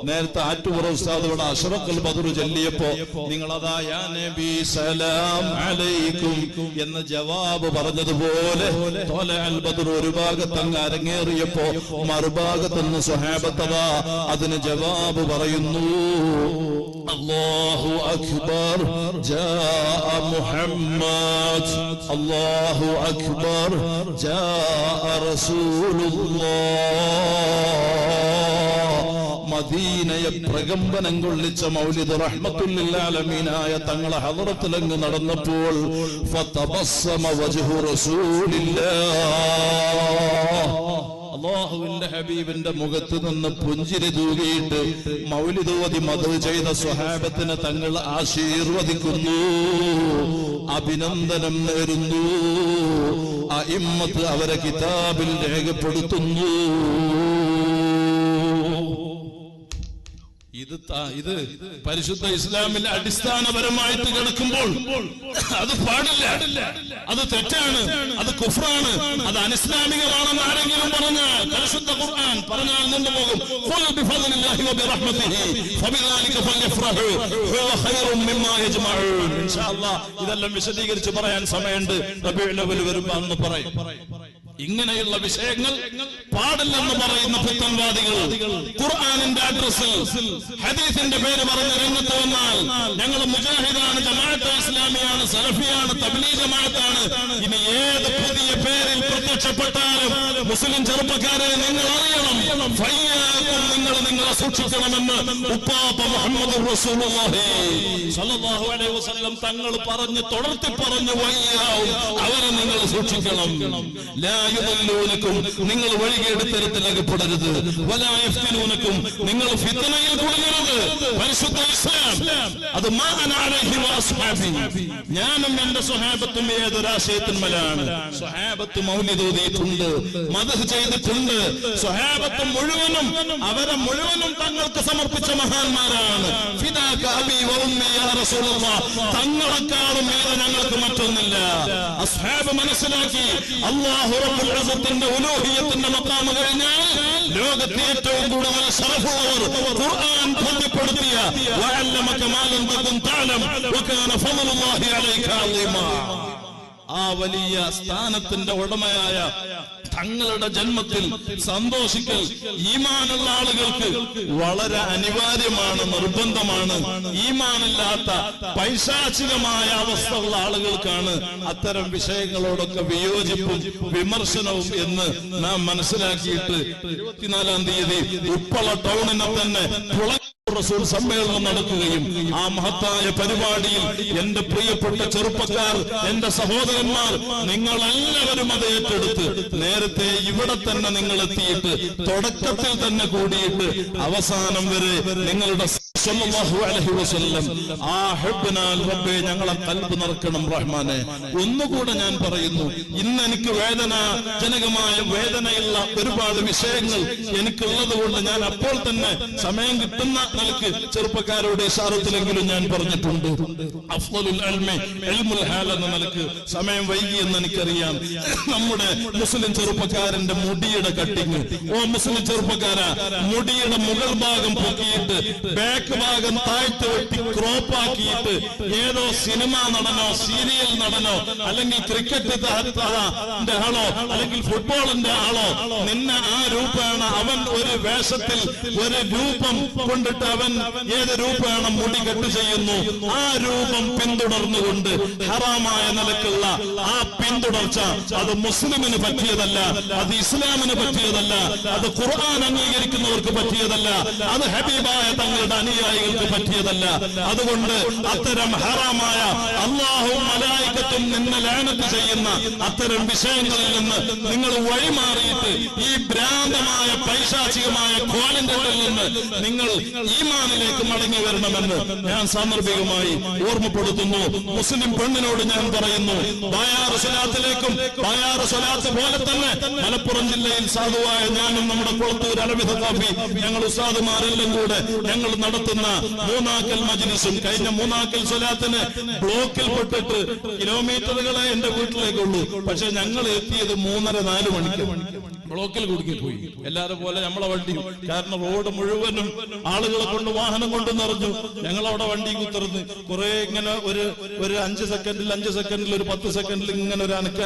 നേരത്തെ ആറ്റുപുറ ഉസ്താദ് ഇവിടെ അഷ്റഖുൽ ബദ്ർ ചൊല്ലിയപ്പോ നിങ്ങളതാ യാ നബി സലാം അലൈക്കും എന്ന ജവാബ് പറഞ്ഞതുപോലെ ത്വലഅൽ ബദ്ർ ഒരു ഭാഗത്തങ്ങ് അരങ്ങേറിയപ്പോ മറുഭാഗത്തുനിന്ന് സ്വഹാബത്തതാ അതിന് ജവാബ് പറയുന്നു. അല്ലാഹു അക്ബർ ജാഅ മുഹമ്മദ്, അല്ലാഹു അക്ബർ ജാഅ റസൂലുള്ളാഹ്. മദീനയെ പ്രകമ്പനം കൊള്ളിച്ച മൗലിദ് റഹ്മത്തുൽ ആലമീനായ തങ്ങളെ ഹദ്റത്തിലങ്ങ് നടന്നപ്പോൾ ഫതബസ്സമ വജ്ഹു റസൂലില്ലാഹ്. അല്ലാഹുവിന്റെ ഹബീബിന്റെ മുഖത്ത് നിന്ന് പുഞ്ചിരി തൂകിയിട്ട് മൗലിദ് ഓതി മദ്ഹ് ചെയ്ത സ്വഹാബത്തിനെ തങ്ങൾ ആശീർവദിക്കുന്നു, അഭിനന്ദനം നേരുന്നു. അഇമ്മത്ത് അവരെ കിതാബിൽ രേഖപ്പെടുത്തുന്നു. ഇത് പരിശുദ്ധ ഇസ്ലാമിൽ അടിസ്ഥാനപരമായിട്ട് കിടക്കുമ്പോൾ അത് പാടില്ല, അത് തെറ്റാണ്, അത് കുഫ്റാണ്, അത് അനിസ്ലാമികമാണെന്ന് ആരെങ്കിലും പറഞ്ഞാൽ പരിശുദ്ധ ഖുർആൻ പറഞ്ഞാൽ നിന്നുപോകും. ഖുൽ ബിഫദ്ലില്ലാഹി വബിറഹ്മതിഹി ഫബിദാലിക ഫൽയഫ്റഹു ഹുവ ഖൈറും മിമ്മാ യജ്മഊൻ. ഇൻഷാ അല്ലാഹ് ഇതെല്ലാം വിശദീകരിച്ച് പറയാൻ സമയമുണ്ട്. റബീഉൽ അവ്വൽ വരുമ്പോൾ അന്ന് പറയും. ഇങ്ങനെയുള്ള വിഷയങ്ങൾ പാടില്ലെന്ന് പറയുന്ന പുത്തൻവാദികൾ ഖുർആനിന്റെ അഡ്രസ്സിൽ ഹദീസിന്റെ പേര് പറഞ്ഞ് രംഗത്ത് വന്നാൽ ഞങ്ങൾ മുജാഹിദാണ്, ജമാഅത്തെ ഇസ്ലാമിയാണ്, സലഫിയാണ്, തബ്ലീഗ് ജമാഅത്താണ്, ഇനി ഏത് പുതിയ പേരിൽ പ്രത്യക്ഷപ്പെട്ടാലും മുസ്ലിം ചെറുപ്പക്കാരെ നിങ്ങൾ അറിയണം, നിങ്ങൾ നിങ്ങളെ സൂക്ഷിക്കണമെന്ന് ഉപ്പാപ്പ മുഹമ്മദ് റസൂലുള്ളാഹി സ്വല്ലല്ലാഹു അലൈഹി വസല്ലം തങ്ങൾ പറഞ്ഞ് തുടർത്തി പറഞ്ഞു വയ്യാവും അവരെ നിങ്ങൾ സൂക്ഷിക്കണം. നിങ്ങൾ വഴികേടുത്തരത്തിൽ അകപ്പെടരുത്. വലായഫ്തിനൂനക്കും നിങ്ങൾ ഫിത്നയിൽ കുടുങ്ങരുത്. പരിശുദ്ധ ഇസ്ലാം അത് മാ അന അലൈഹി വഅസ്ഹാബി, ഞാനും എന്റെ സ്വഹാബത്തും ഏതൊരാശയത്തിന്മേലാണ്. സ്വഹാബത്ത് മൗലിദ് ഓതിയിട്ടുണ്ട്, മദ്ഹ് ചെയ്തിട്ടുണ്ട്. സ്വഹാബത്ത് മുഴുവനും അവരെ മുഴുവനും തങ്ങൾക്ക് സമർപ്പിച്ച മഹാന്മാരാണ്. ഫിദാക അബീ വ ഉമ്മി യാ റസൂലല്ലാഹ്, തങ്ങളെക്കാളും ഏറെ ഞങ്ങൾക്ക് മറ്റൊന്നില്ല. അസ്ഹാബ് മനസ്സിലാക്കി അല്ലാഹു റബ്ബുൽ ഇസ്സത്തിന്റെ ഉലൂഹിയത്തിന്റെ മഖാം കഴിഞ്ഞാൽ ലോകത്തെ ഏറ്റവും കൂടുതൽ ശറഫുള്ളവർ ഖുർആൻ ബോധ്യപ്പെടുത്തിയ വഅല്ലമക മാ ലം തകുൻ തഅലം വകാന ഫളലുല്ലാഹി അലൈക അളീമാ, ആ വലിയ സ്ഥാനത്തിന്റെ ഉടമയായ തങ്ങളുടെ ജന്മത്തിൽ സന്തോഷിക്കൽ ഈമാനുള്ള ആളുകൾക്ക് വളരെ അനിവാര്യമാണ്, നിർബന്ധമാണ്. ഈമാനില്ലാത്ത പൈശാചികമായ അവസ്ഥയുള്ള ആളുകൾക്കാണ് അത്തരം വിഷയങ്ങളോടൊക്കെ വിയോജിപ്പും വിമർശനവും എന്ന് നാം മനസ്സിലാക്കിയിട്ട് 24-ാം തീയതി ഉപ്പള ടൗണിനെ തന്നെ റസൂൽ സമ്മേളനം നടക്കുകയും ആ മഹത്തായ പരിപാടിയിൽ എന്റെ പ്രിയപ്പെട്ട ചെറുപ്പക്കാർ, എന്റെ സഹോദരന്മാർ, നിങ്ങളെല്ലാവരും അത് ഏറ്റെടുത്ത് നേരത്തെ ഇവിടെ തന്നെ നിങ്ങൾ എത്തിയിട്ട് തുടക്കത്തിൽ തന്നെ കൂടിയിട്ട് അവസാനം വരെ നിങ്ങളുടെ സല്ലല്ലാഹു അലൈഹി വസല്ലം ആ ഹബ്ബനാൽ റബ്ബേ ഞങ്ങളെ ഖൽബ് നിറക്കണം റഹ്മാനെ. ഒന്നുകൂടെ ഞാൻ പറയുന്നു, ഇന്ന് എനിക്ക് വേദനാജനകമായ വേദനയുള്ള ഒരുപാട് വിഷയങ്ങൾ എനിക്കുള്ളത് കൊണ്ട് ഞാൻ അപ്പോൾ തന്നെ സമയം കിട്ടുന്ന നിലക്ക് ചെറുപ്പക്കാരോട് ഇശാറത്തിലെങ്കിലും ഞാൻ പറഞ്ഞിട്ടുണ്ട്. അഫ്ളലുൽ ഇൽമി ഇൽമുൽ ഹാൽ എന്ന നിലക്ക് സമയം വൈകിയെന്ന് എനിക്കറിയാം. നമ്മുടെ മുസ്ലിം ചെറുപ്പക്കാരന്റെ മുടിയുടെ കട്ടിങ്, ഓ മുസ്ലിം ചെറുപ്പക്കാരാ, മുടിയുടെ മുകൾ ഭാഗം പൊക്കിയിട്ട് ബാക്ക് ഭാഗം താഴ്ത്തി വെട്ടി ക്രോപ്പാക്കിയിട്ട് ഏതോ സിനിമാ നടനോ സീരിയൽ നടനോ അല്ലെങ്കിൽ ക്രിക്കറ്റ് ആളോ അല്ലെങ്കിൽ ഫുട്ബോളിന്റെ ആളോ നിന്നെ ആ രൂപേണ അവൻ ഒരു വേഷത്തിൽ ഒരു രൂപം കൊണ്ടിട്ട് അവൻ ഏത് രൂപേണ മുടി കെട്ട് ചെയ്യുന്നു, ആ രൂപം പിന്തുടർന്നുകൊണ്ട് ഹറാമായ നിലക്കുള്ള ആ പിന്തുടർച്ച അത് മുസ്ലിമിന് പറ്റിയതല്ല, അത് ഇസ്ലാമിന് പറ്റിയതല്ല, അത് ഖുർആൻ അംഗീകരിക്കുന്നവർക്ക് പറ്റിയതല്ല, അത് ഹബീബായ തങ്ങളുടെ അനുയായികൾക്ക് പറ്റിയതല്ല. അതുകൊണ്ട് അത്തരം ഹറാമായ അല്ലാഹുവും മലായികത്തും നിന്നെ ലാനത്ത് ചെയ്യുന്ന അത്തരം വിഷയങ്ങളിൽ നിന്ന് നിങ്ങൾ വഴിമാറിയിട്ട് ഈ ഭ്രാന്തമായ പൈശാചികമായ കോലങ്ങളിൽ നിന്ന് നിങ്ങൾ ഈമാനിലേക്ക് മടങ്ങി വരണമെന്ന് ഞാൻ സാന്ദർഭികമായി ഓർമ്മപ്പെടുത്തുന്നു. മുസ്ലിം പെണ്ണിനോട് ഞാൻ പറയുന്നു, ബായാറ് സ്വലാത്തിലേക്കും ബായാറ് സ്വലാത്ത് പോലെ തന്നെ മലപ്പുറം ജില്ലയിൽ സാധുവായ ഞാനും നമ്മുടെ കുളത്തൂർ അലവി സഖാഫി ഞങ്ങൾ ഉസ്താദുമാരെല്ലാം കൂടെ ഞങ്ങൾ നടത്തുന്ന മൂന്നാക്കൽ മജ്ലിസും കഴിഞ്ഞ മൂന്നാക്കൽ സ്വലാത്തിന് ബ്ലോക്കിൽ പെട്ടിട്ട് കിലോമീറ്ററുകളെ എന്റെ വീട്ടിലേക്കുള്ളൂ. പക്ഷെ ഞങ്ങൾ എത്തിയത് 3:30-4 മണിക്ക് ബ്ലോക്കിൽ കുടുങ്ങിപ്പോയി. എല്ലാവരും പോലെ നമ്മളെ വണ്ടിയും, കാരണം റോഡ് മുഴുവനും ആളുകളെ കൊണ്ട് വാഹനം കൊണ്ട് നിറഞ്ഞു. ഞങ്ങളവിടെ വണ്ടി കുത്തിർന്ന് കുറെ ഇങ്ങനെ ഒരു 5 സെക്കൻഡിൽ ഒരു 10 സെക്കൻഡിൽ ഇങ്ങനെ ഒരു അനക്ക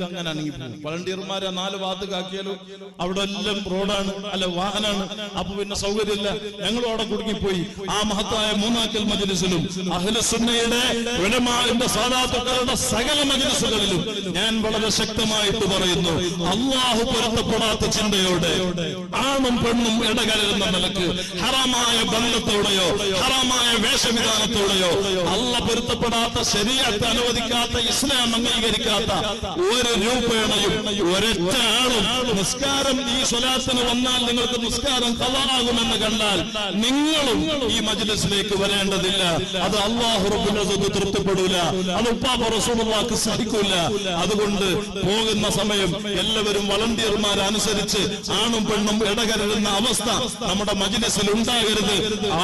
അങ്ങനെ അനങ്ങി പോകും. വളണ്ടിയർമാരെ 4 ഭാഗത്തേക്കാക്കിയാലും അവിടെ എല്ലാം റോഡാണ്, അല്ല വാഹനമാണ്. അപ്പൊ പിന്നെ സൗകര്യമില്ല. ഞങ്ങളും അവിടെ കുടുങ്ങിപ്പോയി. ആ മഹത്തായ മൂന്നാക്കൽ മജ്ലിസിലും അഹ്ലു സുന്നയുടെ ഉലമാഇന്റെ സാദാത്തുക്കളുടെ സകല മജ്ലിസുകളിലും ഞാൻ വളരെ ശക്തമായിട്ട് പറയുന്നു, അല്ലാഹു പൊരുത്തപ്പെടാത്ത ചിന്തയോടെ ആണും പെണ്ണും ഇടകലരുന്ന നിലക്ക് ഹറാമായ ബന്ധത്തോടെയോ ഹറാമായ വേഷവിധാനത്തോടെയോ അല്ല പൊരുത്തപ്പെടാത്ത ശരീഅത്ത് അനുവദിക്കാത്ത ഇസ്ലാം അംഗീകരിക്കാത്ത ഒരു രൂപേണയും ഒരൊറ്റ ആളും നിസ്കാരം ഈ സ്വലാത്തിന് വന്നാൽ നിങ്ങൾക്ക് നിസ്കാരം ഖളാആകുമെന്ന് കണ്ടാൽ നിങ്ങളും ഈ മജ്ലിസിലേക്ക് വരേണ്ടതില്ല. അത് അല്ലാഹു റബ്ബുൽ ഇസ്സത്ത് തൃപ്തിപ്പെടൂല, അത് ഉപ്പാപ്പ റസൂലുള്ളാഹിക്ക് സഹിക്കൂല. അതുകൊണ്ട് പോകുന്ന സമയം എല്ലാവരും വളണ്ടിയർമാരനുസരിച്ച് ആണും പെണ്ണും ഇടകലരുന്ന അവസ്ഥ നമ്മുടെ മജ്ലിസിൽ ഉണ്ടാകരുത്.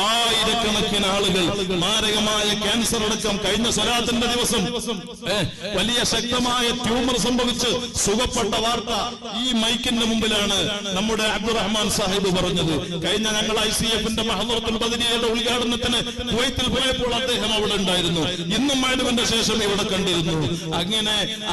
ആയിരക്കണക്കിന് ആളുകൾ മാരകമായ ക്യാൻസർ അടക്കം കഴിഞ്ഞ സ്വലാത്തിന്റെ ദിവസം വലിയ ശക്തമായ ട്യൂമർ സംഭവിച്ച് സുഖപ്പെട്ട വാർത്ത ഈ മൈക്കിന്റെ മുമ്പിലാണ് നമ്മുടെ അബ്ദുറഹ്മാൻ സാഹിബ് പറഞ്ഞത്. കഴിഞ്ഞ ഞങ്ങൾ ICF-ന്റെ മഹദറത്തുൽ ബദരിയയുടെ ഉദ്ഘാടനത്തിന് കുവൈത്തിൽ പോയപ്പോൾ അദ്ദേഹം അവിടെ ഉണ്ടായിരുന്നു. ഇന്നും മഅ്രിബിന്റെ ശേഷം ഇവിടെ കണ്ടിരുന്നു.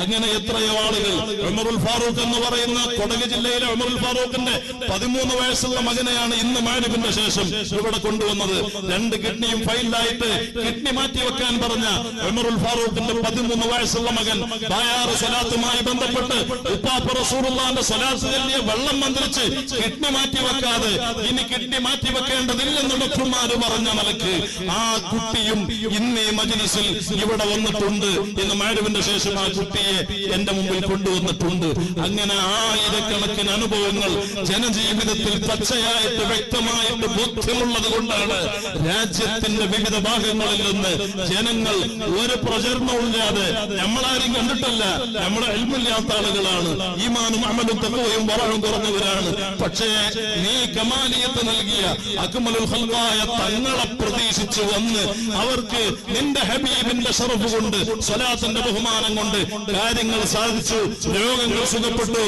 അങ്ങനെ എത്രയോ ആളുകൾ. ഉമറുൽ ഫാറൂഖ് എന്ന് പറയുന്ന കൊടക് ജില്ലയിലെ ഉമറുൽ ഫാറൂഖിന്റെ 13 വയസ്സുള്ള മകനെയാണ് ഇന്ന് മഅ്രിബിന്റെ ശേഷം ഇവിടെ കൊണ്ടുവന്നത്. 2 കിഡ്നിയും ഫൈലായിട്ട് കിഡ്നി മാറ്റിവെക്കാൻ പറഞ്ഞ ഉമറുൽ ഫാറൂഖിന്റെ 13 വയസ്സുള്ള മകൻ ബായാറ് സ്വലാത്തുമായി ബന്ധപ്പെട്ട് ഉപ്പാപ്പ റസൂലുള്ളാഹിന്റെ സ്വലാത്ത് ചൊല്ലിയ വെള്ളം മന്ത്രിച്ച് കിഡ്നി മാറ്റിവെക്കാതെ ഇനി കിഡ്നി മാറ്റിവെക്കേണ്ടതില്ലെന്ന് ഡോക്ടർമാര് പറഞ്ഞ നിലക്ക് ആ കുട്ടിയും ഇന്ന് ഈ മജ്ലിസിൽ ഇവിടെ വന്നിട്ടുണ്ട്. ഇന്ന് മഅ്രിബിന്റെ ശേഷം ആ കുട്ടിയെ എന്റെ മുമ്പിൽ കൊണ്ടുവന്നിട്ടുണ്ട്. അങ്ങനെ ആയിരക്കണക്കിന് അനുഭവങ്ങൾ ജനജീവിതത്തിൽ പച്ചയായിട്ട് വ്യക്തമായിട്ട് ബോധ്യമുള്ളത് കൊണ്ടാണ് രാജ്യത്തിന്റെ വിവിധ ഭാഗങ്ങളിൽ നിന്ന് ജനങ്ങൾ ഒരു പ്രചരണവുമില്ലാതെ, നമ്മളാരും കണ്ടിട്ടല്ല, നമ്മളെ ഇൽമില്ലാത്ത ആളുകളാണ്, ഈമാനും അമലും തഖ്വയും വറഉം കുറഞ്ഞവരാണ്. പക്ഷേ നീ കമാലിയത്ത് നൽകിയ അക്മലുൽ ഖൽഖായ തങ്ങളെ പ്രതീക്ഷിച്ചു വന്ന് അവർക്ക് നിന്റെ ഹബീബിന്റെ ശറഫ് കൊണ്ട് സ്വലാത്തിന്റെ ബഹുമാനം കൊണ്ട് കാര്യങ്ങൾ സാധിച്ചു, രോഗങ്ങൾ സുഖപ്പെട്ടു.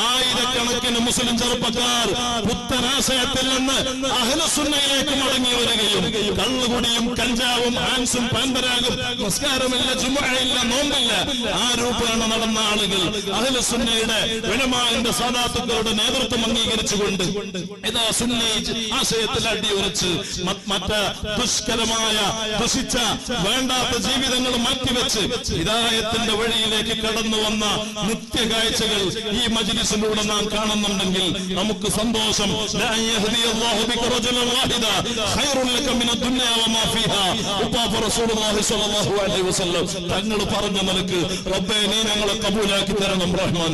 ആയിരക്കണക്കിന് മുസ്ലിം ചെറുപ്പക്കാർ പുത്തനാശയത്തിൽ നിന്ന് അഹ്ലു സുന്നയിലേക്ക് മടങ്ങി വരികയും കള്ളുകുടിയും കഞ്ചാവും ആൻസും പാൻപരാഗും നിസ്കാരമില്ല, ജുമുഅയില്ല, നോമ്പില്ല, ആ രൂപേണ നടന്ന ആളുകൾ അഹ്ലു സുന്നയുടെ ഉലമാഇന്റെ സാദാത്തുക്കളുടെ നേതൃത്വം അംഗീകരിച്ചുകൊണ്ട് ഇതാ സുന്നി ആശയത്തിൽ അടിയുറച്ച് മറ്റ് ദുഷ്കരമായ ദുഷിച്ച വേണ്ടാത്ത ജീവിതങ്ങൾ മാറ്റിവെച്ച് ഹിദായത്തിന്റെ വഴിയിലേക്ക് കടന്നു വന്ന നിത്യകാഴ്ചകൾ ഈ മജ്ലിസിലൂടെ നാം കാണുന്നുണ്ടെങ്കിൽ നമുക്ക് സന്തോഷം. ലാ യഹ്ദിയല്ലാഹു ബിക റജുലൻ വാഹിദ ഖൈറുൻ ലക മിന ദുനിയ വമാ ഫീഹാ. ഉപ്പാപ്പ റസൂലുള്ളാഹി സ്വല്ലല്ലാഹു അലൈഹി വസല്ലം തങ്ങൾ പറഞ്ഞ നിലക്ക് റബ്ബേ നീ ഞങ്ങളെ കബൂലാക്കി തരണം റഹ്മാൻ.